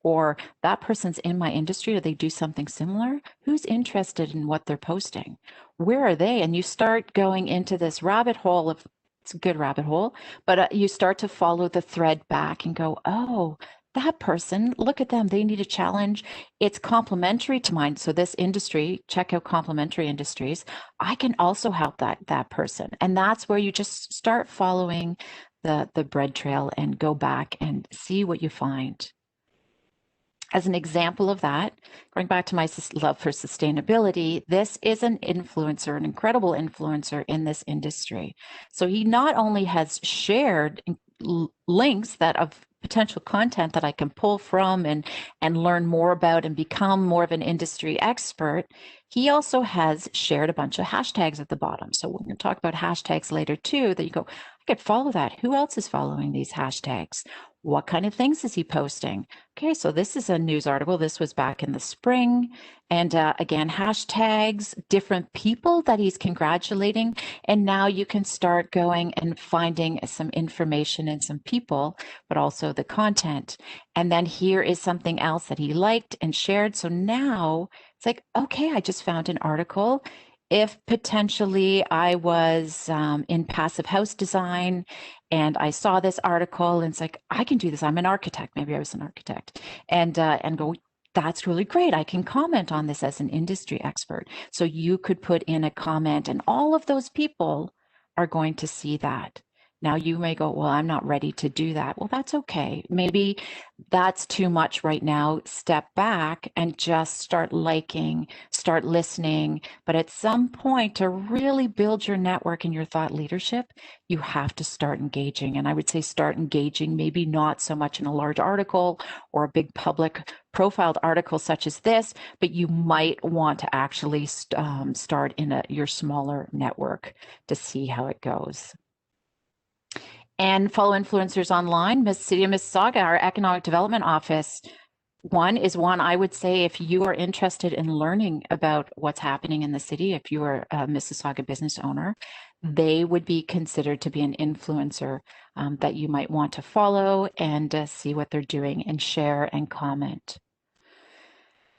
or that person's in my industry, or they do something similar. Who's interested in what they're posting? Where are they? And you start going into this rabbit hole of, it's a good rabbit hole, but you start to follow the thread back and go, oh, that person, look at them. They need a challenge. It's complementary to mine. So this industry, check out complementary industries. I can also help that person. And that's where you just start following the bread trail and go back and see what you find. As an example of that, going back to my love for sustainability, this is an influencer, an incredible influencer in this industry. So he not only has shared links that of potential content that I can pull from and learn more about and become more of an industry expert, he also has shared a bunch of hashtags at the bottom. So we're going to talk about hashtags later too, that you go, I could follow that. Who else is following these hashtags? What kind of things is he posting? Okay, so this is a news article. This was back in the spring. And again, hashtags, different people that he's congratulating. And now you can start going and finding some information and some people, but also the content. And then here is something else that he liked and shared. So now it's like, okay, I just found an article. If potentially I was in passive house design and I saw this article and it's like, I can do this. I'm an architect. Maybe I was an architect, and go, that's really great. I can comment on this as an industry expert. So you could put in a comment and all of those people are going to see that. Now you may go, well, I'm not ready to do that. Well, that's okay. Maybe that's too much right now. Step back and just start liking, start listening. But at some point, to really build your network and your thought leadership, you have to start engaging. And I would say start engaging, maybe not so much in a large article or a big public profiled article such as this, but you might want to actually start in your smaller network to see how it goes. And follow influencers online. City of Mississauga, our economic development office. One I would say, if you are interested in learning about what's happening in the city, if you are a Mississauga business owner, they would be considered to be an influencer that you might want to follow and see what they're doing and share and comment.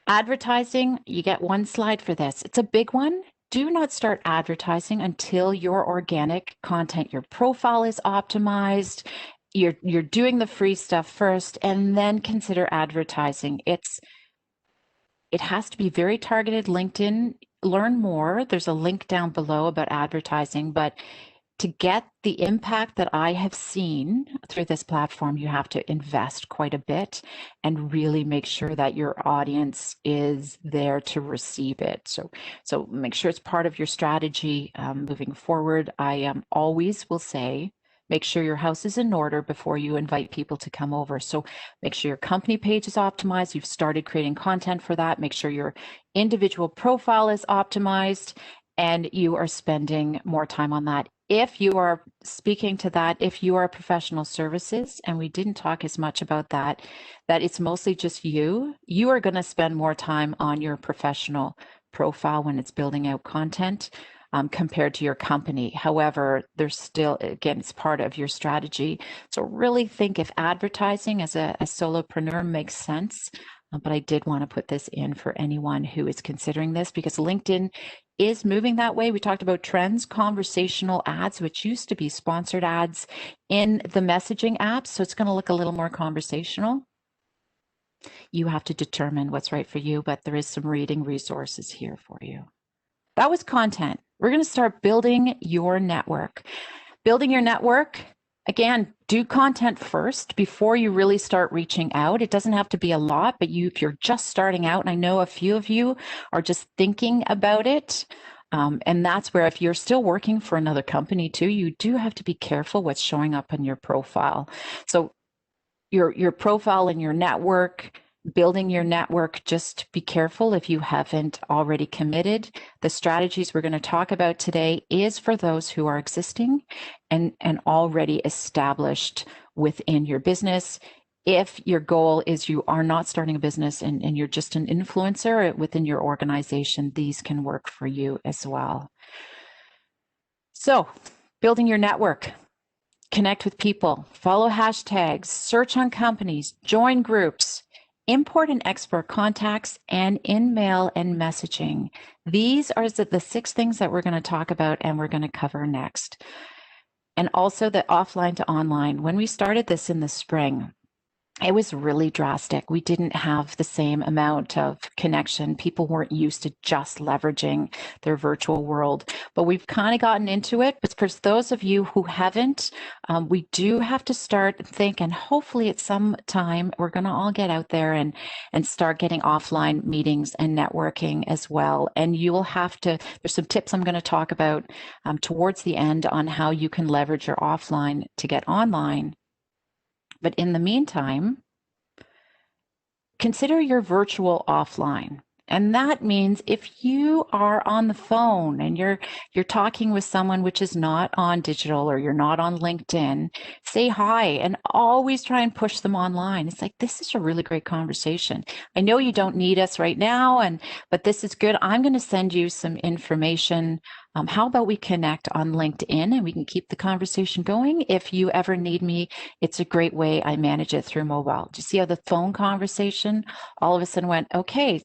Advertising, you get one slide for this. It's a big one. Do not start advertising until your organic content, your profile is optimized. You're doing the free stuff first, and then consider advertising. It has to be very targeted. LinkedIn, learn more. There's a link down below about advertising, but to get the impact that I have seen through this platform, you have to invest quite a bit and really make sure that your audience is there to receive it. So make sure it's part of your strategy moving forward. I always will say, make sure your house is in order before you invite people to come over. So make sure your company page is optimized. You've started creating content for that. Make sure your individual profile is optimized and you are spending more time on that. If you are speaking to that, if you are professional services, and we didn't talk as much about that it's mostly just you are going to spend more time on your professional profile when it's building out content compared to your company. However, there's still, again, it's part of your strategy. So really think if advertising as a solopreneur makes sense. But I did want to put this in for anyone who is considering this, because LinkedIn is moving that way. We talked about trends, conversational ads, which used to be sponsored ads in the messaging apps. So it's going to look a little more conversational. You have to determine what's right for you, but there is some reading resources here for you. That was content. We're going to start building your network. Building your network, again, do content first before you really start reaching out. It doesn't have to be a lot, but if you're just starting out, and I know a few of you are just thinking about it, and that's where, if you're still working for another company too, you do have to be careful what's showing up in your profile. So your profile and your network, building your network, just be careful if you haven't already committed. The strategies we're going to talk about today is for those who are existing and already established within your business. If your goal is you are not starting a business and you're just an influencer within your organization, these can work for you as well. So, building your network. Connect with people, follow hashtags, search on companies, join groups, import and export contacts, and in-mail and messaging. These are the 6 things that we're going to talk about and we're going to cover next. And also the offline to online. When we started this in the spring, it was really drastic. We didn't have the same amount of connection. People weren't used to just leveraging their virtual world, but we've kind of gotten into it. But for those of you who haven't, we do have to start thinking, hopefully at some time, we're going to all get out there and start getting offline meetings and networking as well. And you will have to, there's some tips I'm going to talk about towards the end on how you can leverage your offline to get online. But in the meantime, consider your virtual offline. And that means if you are on the phone and you're talking with someone which is not on digital, or you're not on LinkedIn, say hi and always try and push them online. It's like, this is a really great conversation. I know you don't need us right now, but this is good. I'm going to send you some information. How about we connect on LinkedIn and we can keep the conversation going? If you ever need me, it's a great way. I manage it through mobile. Do you see how the phone conversation all of a sudden went, okay,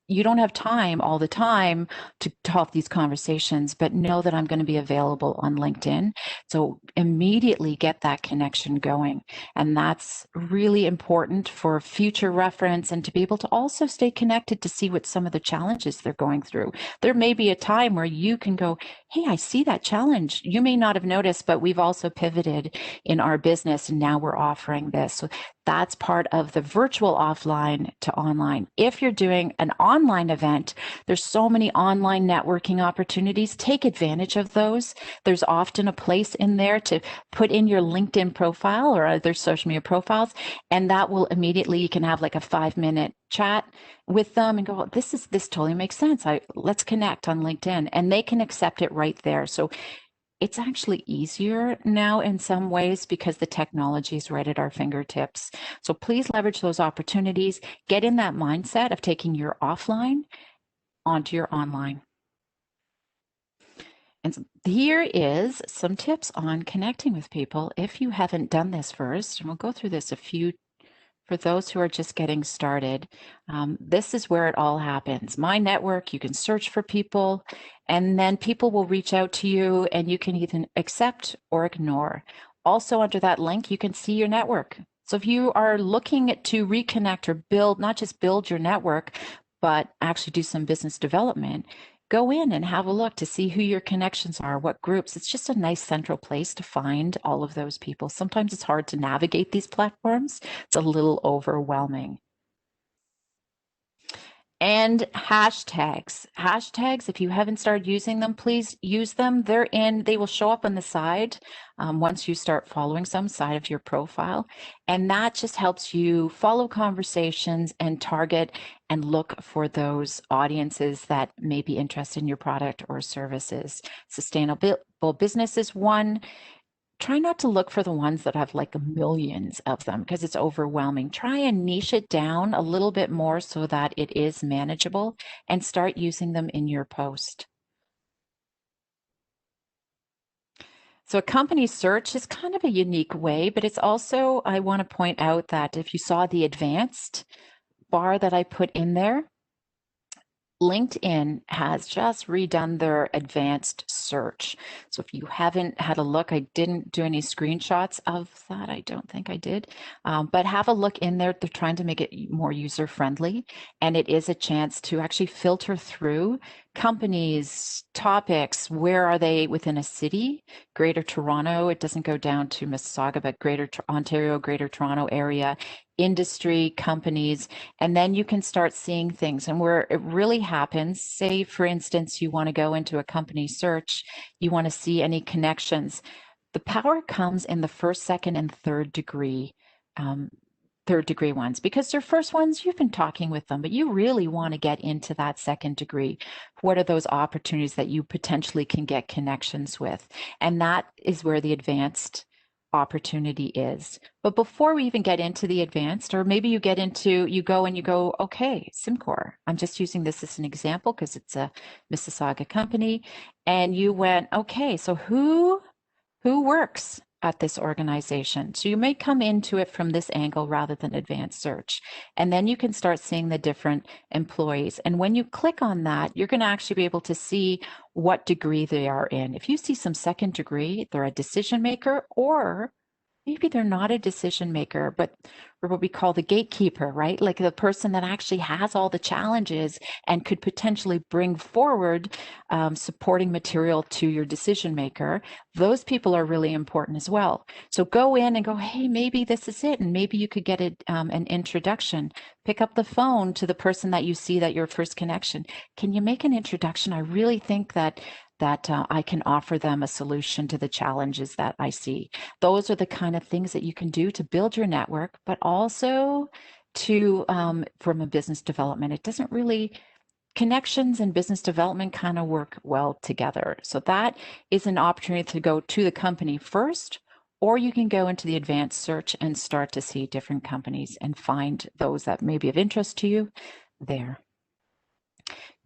you don't have time all the time to have these conversations, but know that I'm going to be available on LinkedIn. So immediately get that connection going. And that's really important for future reference and to be able to also stay connected to see what some of the challenges they're going through. There may be a time where you can go, hey, I see that challenge. You may not have noticed, but we've also pivoted in our business and now we're offering this. So that's part of the virtual offline to online. If you're doing an online event, there's so many online networking opportunities. Take advantage of those. There's often a place in there to put in your LinkedIn profile or other social media profiles, and that will immediately, you can have like a 5-minute chat with them and go, this totally makes sense. Let's connect on LinkedIn, and they can accept it right there. So it's actually easier now in some ways because the technology is right at our fingertips. So please leverage those opportunities. Get in that mindset of taking your offline onto your online. And so here is some tips on connecting with people if you haven't done this first. And we'll go through this a few for those who are just getting started. This is where it all happens. My network, you can search for people, and then people will reach out to you, and you can either accept or ignore. Also, under that link, you can see your network. So if you are looking to reconnect or build, not just build your network, but actually do some business development, go in and have a look to see who your connections are, what groups. It's just a nice central place to find all of those people. Sometimes it's hard to navigate these platforms. It's a little overwhelming. And hashtags. Hashtags, if you haven't started using them, please use them. They will show up on the side once you start following some side of your profile. And that just helps you follow conversations and target and look for those audiences that may be interested in your product or services. Sustainable business is one. Try not to look for the ones that have like millions of them because it's overwhelming. Try and niche it down a little bit more so that it is manageable and start using them in your post. So a company search is kind of a unique way, but it's also, I want to point out that if you saw the advanced bar that I put in there, LinkedIn has just redone their advanced search. So if you haven't had a look, I didn't do any screenshots of that. I don't think I did. But have a look in there. They're trying to make it more user friendly. And it is a chance to actually filter through companies, topics. Where are they within a city? Greater Toronto. It doesn't go down to Mississauga, but Greater Ontario, Greater Toronto area. Industry, companies, and then you can start seeing things. And where it really happens, say, for instance, you want to go into a company search, you want to see any connections. The power comes in the first, second, and third degree ones, because they're first ones, you've been talking with them, but you really want to get into that second degree. What are those opportunities that you potentially can get connections with? And that is where the advanced opportunity is. But before we even get into the advanced, or maybe you go, okay, SimCore, I'm just using this as an example because it's a Mississauga company. And you went, okay, so who works at this organization? So you may come into it from this angle rather than advanced search. And then you can start seeing the different employees. And when you click on that, you're going to actually be able to see what degree they are in. If you see some second degree, they're a decision maker, or maybe they're not a decision maker, but what we call the gatekeeper, right? Like the person that actually has all the challenges and could potentially bring forward supporting material to your decision maker. Those people are really important as well. So go in and go, hey, maybe this is it. And maybe you could get an introduction. Pick up the phone to the person that you see that your first connection. Can you make an introduction? I really think that I can offer them a solution to the challenges that I see. Those are the kind of things that you can do to build your network, but also to from a business development. It doesn't really, connections and business development kind of work well together. So that is an opportunity to go to the company first, or you can go into the advanced search and start to see different companies and find those that may be of interest to you there.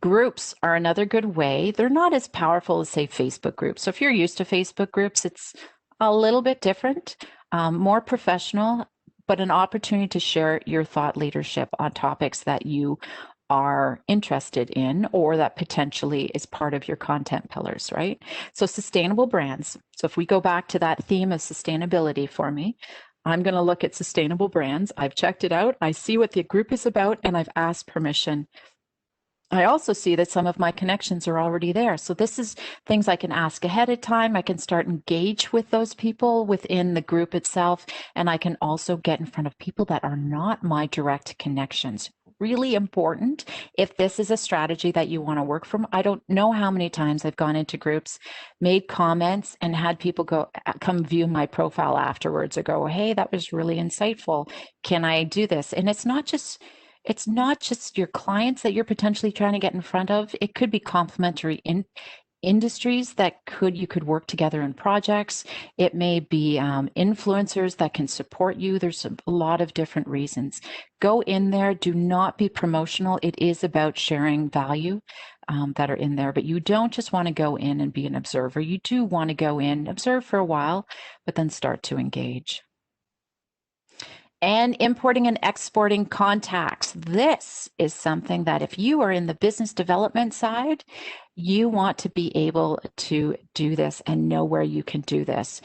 Groups are another good way. They're not as powerful as, say, Facebook groups. So if you're used to Facebook groups, it's a little bit different, more professional, but an opportunity to share your thought leadership on topics that you are interested in or that potentially is part of your content pillars, right? So sustainable brands. So if we go back to that theme of sustainability for me, I'm going to look at sustainable brands. I've checked it out. I see what the group is about, and I've asked permission. I also see that some of my connections are already there. So this is things I can ask ahead of time. I can start engage with those people within the group itself. And I can also get in front of people that are not my direct connections. Really important if this is a strategy that you want to work from. I don't know how many times I've gone into groups, made comments, and had people come view my profile afterwards or go, hey, that was really insightful. Can I do this? And it's not just your clients that you're potentially trying to get in front of. It could be complementary industries that you could work together in projects. It may be influencers that can support you. There's a lot of different reasons. Go in there. Do not be promotional. It is about sharing value that are in there, but you don't just want to go in and be an observer. You do want to go in, observe for a while, but then start to engage. And importing and exporting contacts. This is something that if you are in the business development side, you want to be able to do this and know where you can do this.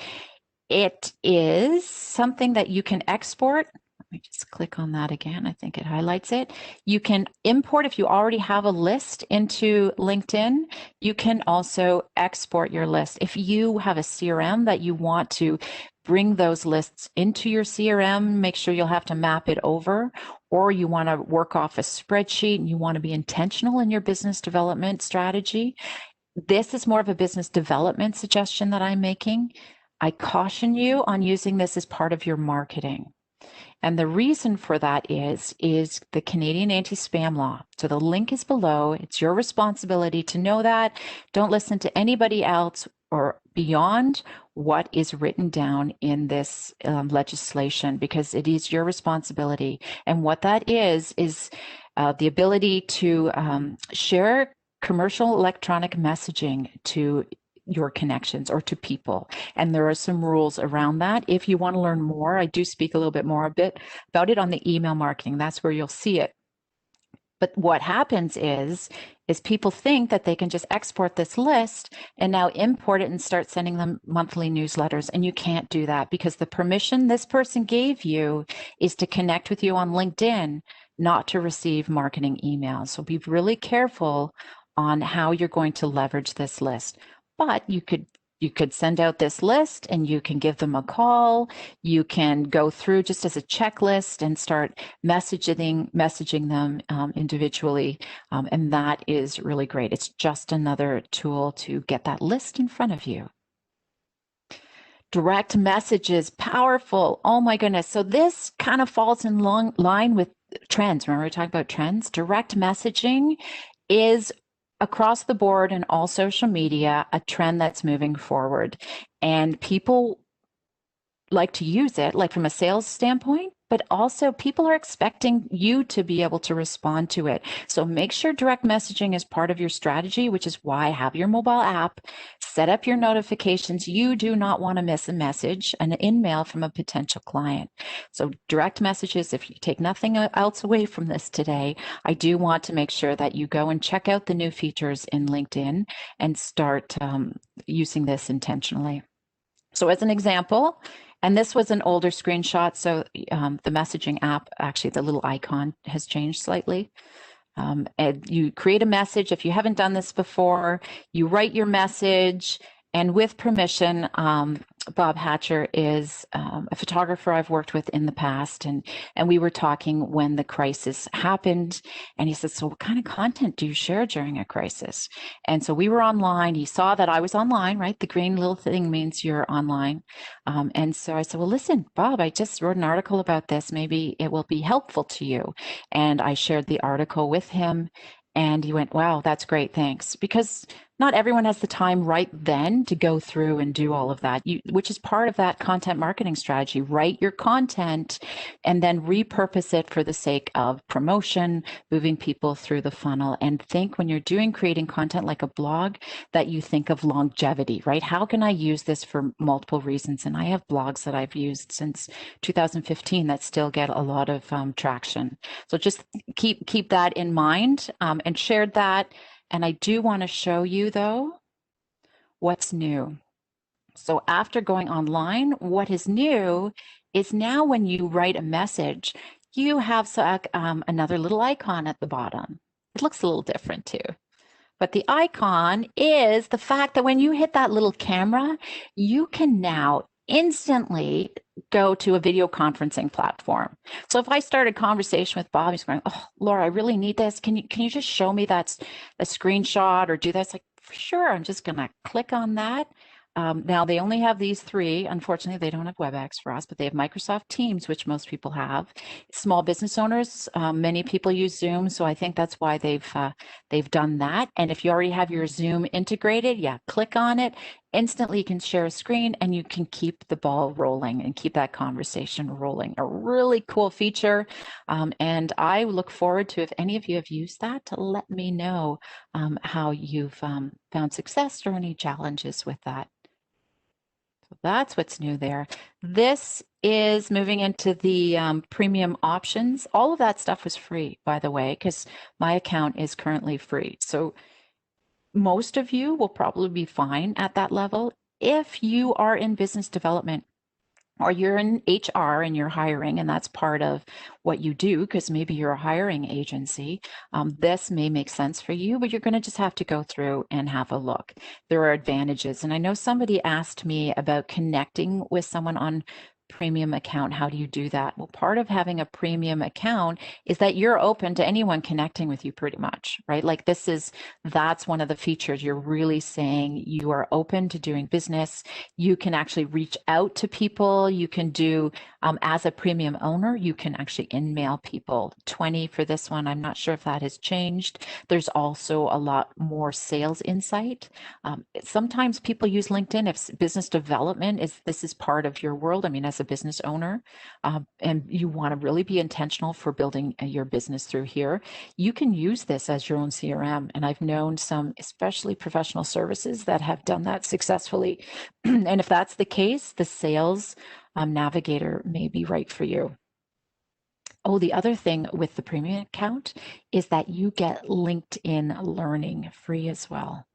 It is something that you can export. Let me just click on that again. I think it highlights it. You can import if you already have a list into LinkedIn. You can also export your list. If you have a CRM that you want to bring those lists into your CRM, make sure you'll have to map it over, or you want to work off a spreadsheet and you want to be intentional in your business development strategy. This is more of a business development suggestion that I'm making. I caution you on using this as part of your marketing. And the reason for that is the Canadian anti-spam law. So the link is below. It's your responsibility to know that. Don't listen to anybody else or beyond what is written down in this legislation, because it is your responsibility. And what that is the ability to share commercial electronic messaging to your connections or to people. And there are some rules around that. If you want to learn more, I do speak a little bit more about it on the email marketing. That's where you'll see it. But what happens is people think that they can just export this list and now import it and start sending them monthly newsletters. And you can't do that, because the permission this person gave you is to connect with you on LinkedIn, not to receive marketing emails. So be really careful on how you're going to leverage this list. But you could send out this list and you can give them a call. You can go through just as a checklist and start messaging them individually. And that is really great. It's just another tool to get that list in front of you. Direct messages, powerful. Oh my goodness. So this kind of falls in line with trends. Remember we talked about trends? Direct messaging is across the board and all social media, a trend that's moving forward. And people like to use it, like from a sales standpoint, but also people are expecting you to be able to respond to it. So make sure direct messaging is part of your strategy, which is why have your mobile app, set up your notifications. You do not want to miss a message, an email from a potential client. So direct messages, if you take nothing else away from this today, I do want to make sure that you go and check out the new features in LinkedIn and start using this intentionally. So as an example, and this was an older screenshot, so the messaging app, actually the little icon has changed slightly. And you create a message. If you haven't done this before, you write your message, and with permission, Bob Hatcher is a photographer I've worked with in the past, and we were talking when the crisis happened, and he said, so what kind of content do you share during a crisis? And so we were online. He saw that I was online, right? The green little thing means you're online. And so I said, well, listen, Bob, I just wrote an article about this. Maybe it will be helpful to you. And I shared the article with him, and he went, wow, that's great, thanks. Because not everyone has the time right then to go through and do all of that, which is part of that content marketing strategy. Write your content and then repurpose it for the sake of promotion, moving people through the funnel. And think when you're creating content like a blog, that you think of longevity, right? How can I use this for multiple reasons? And I have blogs that I've used since 2015 that still get a lot of traction. So just keep that in mind, and shared that. And I do want to show you, though, what's new. So after going online, what is new is now when you write a message, you have another little icon at the bottom. It looks a little different too. But the icon is the fact that when you hit that little camera, you can now instantly go to a video conferencing platform. So if I start a conversation with Bob, he's going, "Oh, Laura, I really need this. Can you just show me that's a screenshot or do this?" Like, for sure, I'm just going to click on that. Now they only have these three. Unfortunately, they don't have WebEx for us, but they have Microsoft Teams, which most people have. Small business owners, many people use Zoom, so I think that's why they've done that. And if you already have your Zoom integrated, yeah, click on it. Instantly, you can share a screen and you can keep the ball rolling and keep that conversation rolling. A really cool feature, and I look forward to, if any of you have used that, to let me know how you've found success or any challenges with that. So that's what's new there. This is moving into the premium options. All of that stuff was free, by the way, because my account is currently free. So most of you will probably be fine at that level. If you are in business development, or you're in HR and you're hiring, and that's part of what you do, because maybe you're a hiring agency, this may make sense for you, but you're going to just have to go through and have a look. There are advantages. And I know somebody asked me about connecting with someone on premium account. How do you do that? Well, part of having a premium account is that you're open to anyone connecting with you pretty much, right? Like that's one of the features. You're really saying you are open to doing business. You can actually reach out to people. You can do, as a premium owner, you can actually in-mail people. 20 for this one. I'm not sure if that has changed. There's also a lot more sales insight. Sometimes people use LinkedIn if business development this is part of your world. I mean, as a business owner, and you want to really be intentional for building your business through here, you can use this as your own CRM. And I've known some, especially professional services, that have done that successfully. And if that's the case, the sales navigator may be right for you. Oh, the other thing with the premium account is that you get LinkedIn Learning free as well.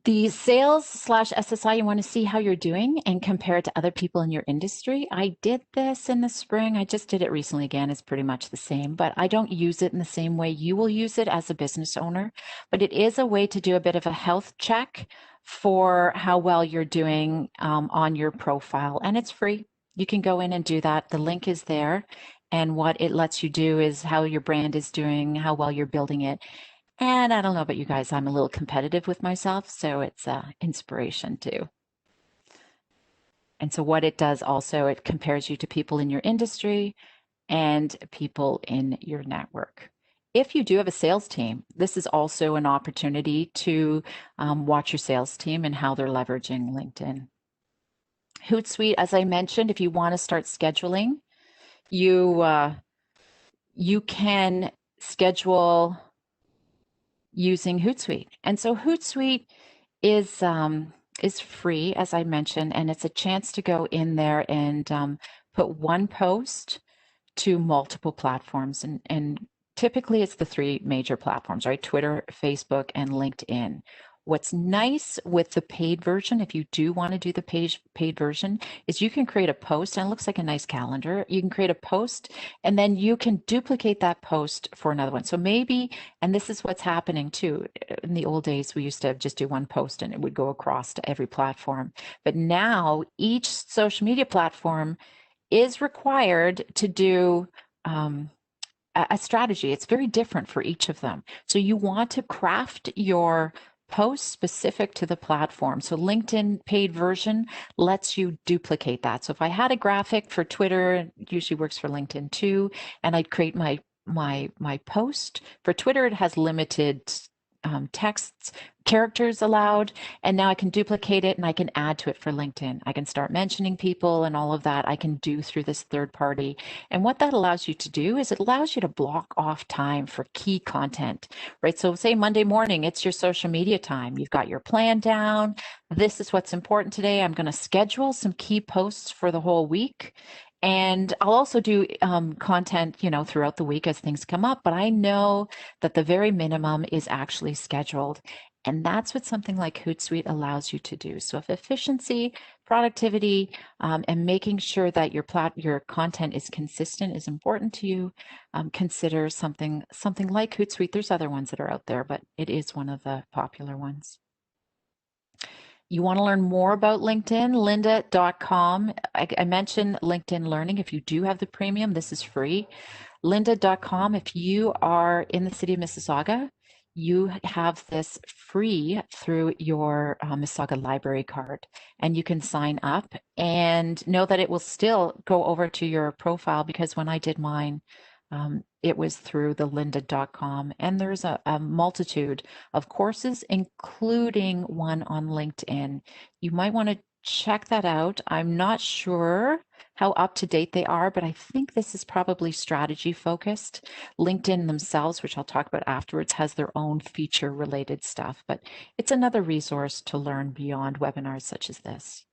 The sales/SSI, you want to see how you're doing and compare it to other people in your industry. I did this in the spring. I just did it recently again. It's pretty much the same, but I don't use it in the same way you will use it as a business owner. But it is a way to do a bit of a health check for how well you're doing on your profile, and it's free. You can go in and do that. The link is there. And what it lets you do is how your brand is doing, how well you're building it. And I don't know about you guys, I'm a little competitive with myself, so it's inspiration too. And so what it does also, it compares you to people in your industry and people in your network. If you do have a sales team, this is also an opportunity to watch your sales team and how they're leveraging LinkedIn. Hootsuite, as I mentioned, if you want to start scheduling, you can schedule using Hootsuite. And so Hootsuite is free, as I mentioned, and it's a chance to go in there and put one post to multiple platforms. And typically it's the three major platforms, right? Twitter, Facebook, and LinkedIn. What's nice with the paid version, if you do want to do the paid version, is you can create a post, and it looks like a nice calendar. You can create a post, and then you can duplicate that post for another one. So maybe, and this is what's happening too, in the old days, we used to just do one post and it would go across to every platform. But now each social media platform is required to do a strategy. It's very different for each of them. So you want to craft your post specific to the platform. So LinkedIn paid version lets you duplicate that. So if I had a graphic for Twitter, it usually works for LinkedIn too, and I'd create my post. For Twitter, it has limited texts, characters allowed, and now I can duplicate it and I can add to it for LinkedIn. I can start mentioning people, and all of that I can do through this third party. And what that allows you to do is it allows you to block off time for key content, right? So say Monday morning, it's your social media time. You've got your plan down. This is what's important today. I'm going to schedule some key posts for the whole week. And I'll also do content, throughout the week as things come up, but I know that the very minimum is actually scheduled. And that's what something like Hootsuite allows you to do. So if efficiency, productivity, and making sure that your content is consistent is important to you, consider something like Hootsuite. There's other ones that are out there, but it is one of the popular ones. You want to learn more about LinkedIn, lynda.com. I mentioned LinkedIn Learning. If you do have the premium, this is free. Lynda.com. If you are in the city of Mississauga, you have this free through your Mississauga library card, and you can sign up and know that it will still go over to your profile, because when I did mine, it was through the lynda.com, and there's a multitude of courses, including one on LinkedIn. You might want to check that out. I'm not sure how up to date they are, but I think this is probably strategy focused. LinkedIn themselves, which I'll talk about afterwards, has their own feature related stuff, but it's another resource to learn beyond webinars such as this.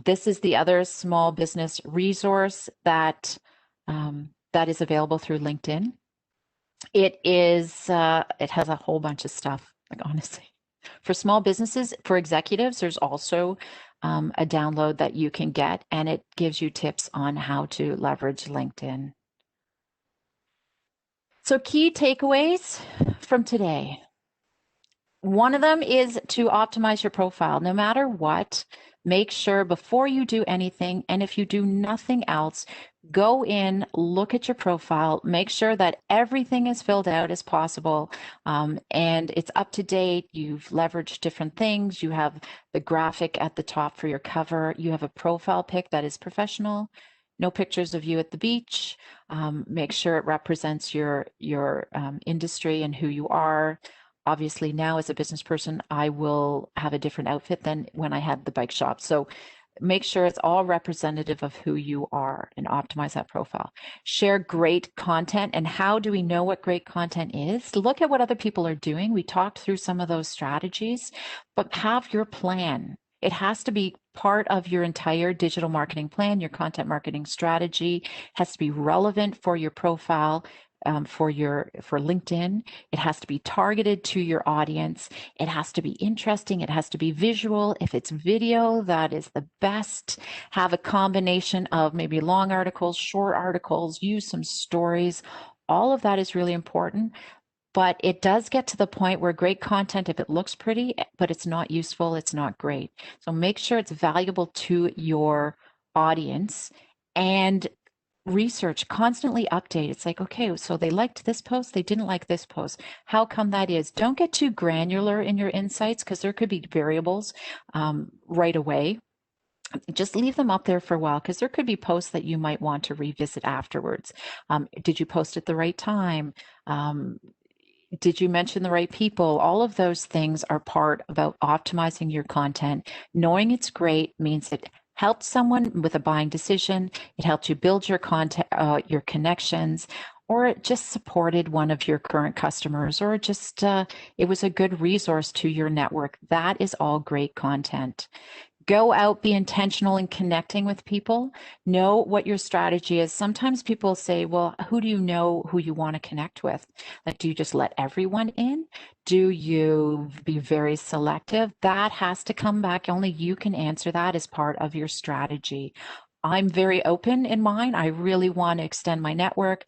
This is the other small business resource that that is available through LinkedIn. It has a whole bunch of stuff, like, honestly. For small businesses, for executives, there's also a download that you can get, and it gives you tips on how to leverage LinkedIn. So key takeaways from today. One of them is to optimize your profile. No matter what, make sure before you do anything, and if you do nothing else, go in, look at your profile, make sure that everything is filled out as possible, and it's up to date. You've leveraged different things. You have the graphic at the top for your cover. You have a profile pic that is professional. No pictures of you at the beach. Make sure it represents your industry and who you are. Obviously, now as a business person, I will have a different outfit than when I had the bike shop. So make sure it's all representative of who you are and optimize that profile. Share great content. And how do we know what great content is? Look at what other people are doing. We talked through some of those strategies, but have your plan. It has to be part of your entire digital marketing plan. Your content marketing strategy has to be relevant for your profile. For LinkedIn, it has to be targeted to your audience. It has to be interesting. It has to be visual. If it's video, that is the best. Have a combination of maybe long articles, short articles, use some stories. All of that is really important. But it does get to the point where great content, if it looks pretty, but it's not useful, it's not great. So make sure it's valuable to your audience, and research, constantly update. It's like, okay, so they liked this post, they didn't like this post. How come that is? Don't get too granular in your insights, because there could be variables right away. Just leave them up there for a while, because there could be posts that you might want to revisit afterwards. Did you post at the right time? Did you mention the right people? All of those things are part about optimizing your content. Knowing it's great means it helped someone with a buying decision. It helped you build your content, your connections, or it just supported one of your current customers, or just it was a good resource to your network. That is all great content. Go out, be intentional in connecting with people. Know what your strategy is. Sometimes people say, well, who do you know who you want to connect with? Like, do you just let everyone in? Do you be very selective? That has to come back. Only you can answer that as part of your strategy. I'm very open in mine. I really want to extend my network.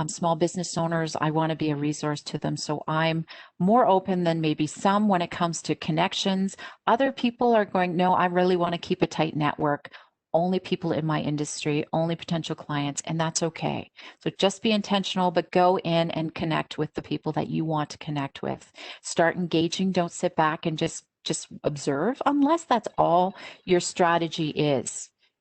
Small business owners, I want to be a resource to them. So I'm more open than maybe some when it comes to connections. Other people are going, no, I really want to keep a tight network. Only people in my industry, only potential clients, and that's okay. So just be intentional, but go in and connect with the people that you want to connect with. Start engaging. Don't sit back and just observe, unless that's all your strategy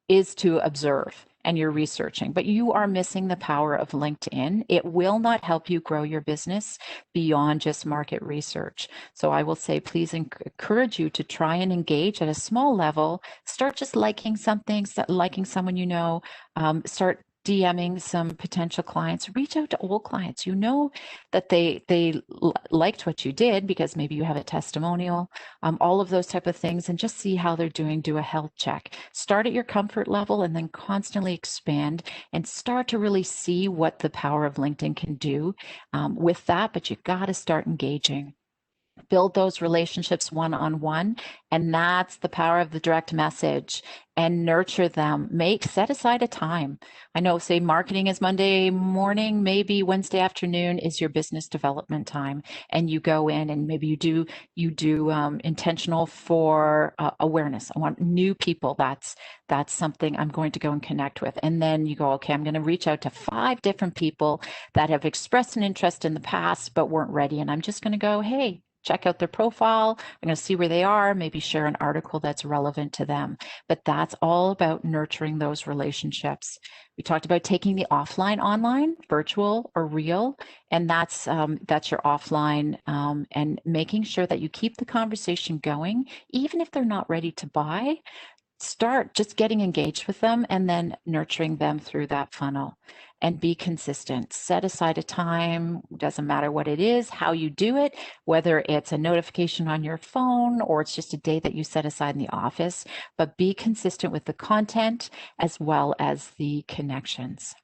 is to observe and you're researching, but you are missing the power of LinkedIn. It will not help you grow your business beyond just market research. So I will say, please encourage you to try and engage at a small level. Start just liking something, liking someone you know, start DMing some potential clients. Reach out to old clients. You know that they liked what you did because maybe you have a testimonial, all of those type of things, and just see how they're doing. Do a health check. Start at your comfort level and then constantly expand and start to really see what the power of LinkedIn can do with that. But you got to start engaging. Build those relationships one-on-one, and that's the power of the direct message, and nurture them. Set aside a time. I know, say marketing is Monday morning, maybe Wednesday afternoon is your business development time, and you go in and maybe you do intentional for awareness. I want new people. That's something I'm going to go and connect with. And then you go, okay, I'm going to reach out to 5 different people that have expressed an interest in the past but weren't ready, and I'm just going to go, hey, check out their profile. I'm going to see where they are, maybe share an article that's relevant to them. But that's all about nurturing those relationships. We talked about taking the offline online, virtual or real, and that's your offline, and making sure that you keep the conversation going, even if they're not ready to buy. Start just getting engaged with them and then nurturing them through that funnel, and be consistent. Set aside a time. Doesn't matter what it is, how you do it, whether it's a notification on your phone or it's just a day that you set aside in the office, but be consistent with the content as well as the connections.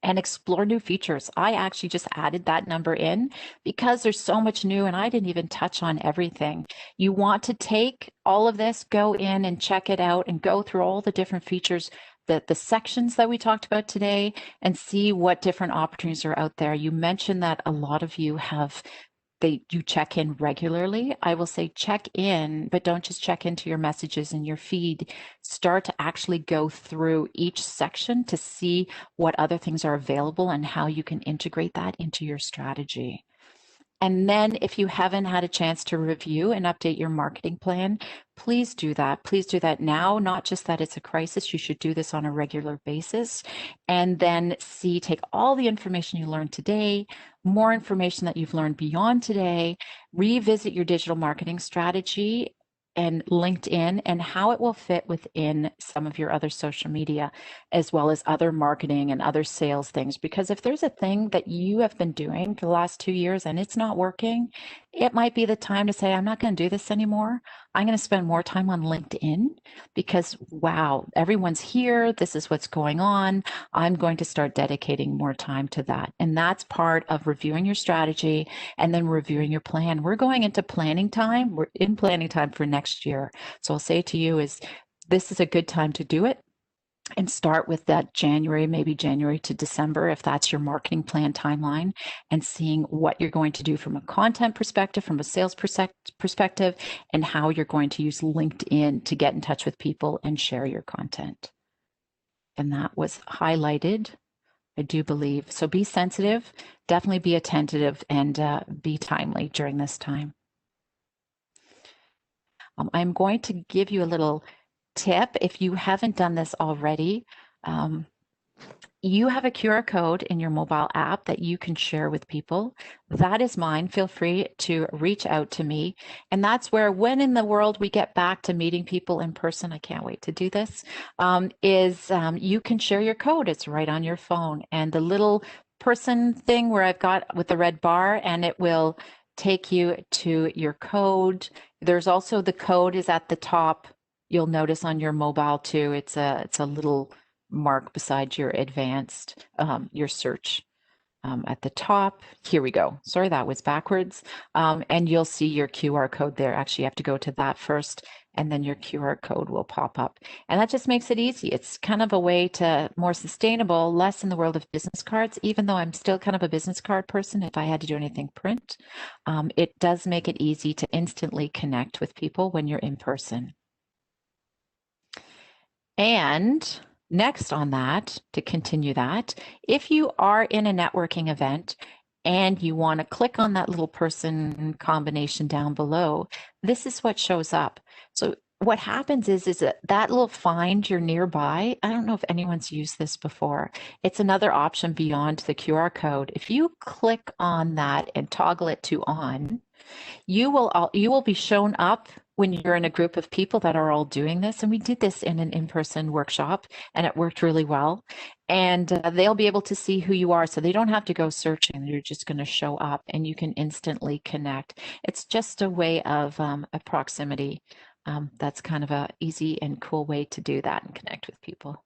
And explore new features. I actually just added that number in because there's so much new and I didn't even touch on everything. You want to take all of this, go in and check it out and go through all the different features, the sections that we talked about today, and see what different opportunities are out there. You mentioned that a lot of you you check in regularly. I will say check in, but don't just check into your messages in your feed. Start to actually go through each section to see what other things are available and how you can integrate that into your strategy. And then if you haven't had a chance to review and update your marketing plan, please do that. Please do that now, not just that it's a crisis. You should do this on a regular basis. And then take all the information you learned today, more information that you've learned beyond today, revisit your digital marketing strategy and LinkedIn and how it will fit within some of your other social media, as well as other marketing and other sales things. Because if there's a thing that you have been doing for the last 2 years and it's not working, it might be the time to say, I'm not going to do this anymore. I'm going to spend more time on LinkedIn because, wow, everyone's here. This is what's going on. I'm going to start dedicating more time to that. And that's part of reviewing your strategy and then reviewing your plan. We're going into planning time. We're in planning time for next year. So I'll say to you this is a good time to do it. And start with that January, maybe January to December, if that's your marketing plan timeline, and seeing what you're going to do from a content perspective, from a sales perspective, and how you're going to use LinkedIn to get in touch with people and share your content. And that was highlighted, I do believe. So be sensitive, definitely be attentive, and be timely during this time. I'm going to give you a little tip. If you haven't done this already, you have a QR code in your mobile app that you can share with people. That is mine. Feel free to reach out to me. And that's where, when in the world we get back to meeting people in person, I can't wait to do this, you can share your code. It's right on your phone. And the little person thing where I've got with the red bar, and it will take you to your code. There's also the code is at the top. You'll notice on your mobile too, it's a little mark beside your advanced, your search at the top. Here we go. Sorry, that was backwards. And you'll see your QR code there. Actually, you have to go to that first, and then your QR code will pop up. And that just makes it easy. It's kind of a way to more sustainable, less in the world of business cards, even though I'm still kind of a business card person. If I had to do anything print, it does make it easy to instantly connect with people when you're in person. And next on that, to continue that, if you are in a networking event and you want to click on that little person combination down below, this is what shows up. So what happens is that that little find you're nearby. I don't know if anyone's used this before. It's another option beyond the QR code. If you click on that and toggle it to on, you will be shown up when you're in a group of people that are all doing this. And we did this in an in-person workshop, and it worked really well. And they'll be able to see who you are, so they don't have to go searching. You're just going to show up, and you can instantly connect. It's just a way of a proximity. That's kind of a easy and cool way to do that and connect with people.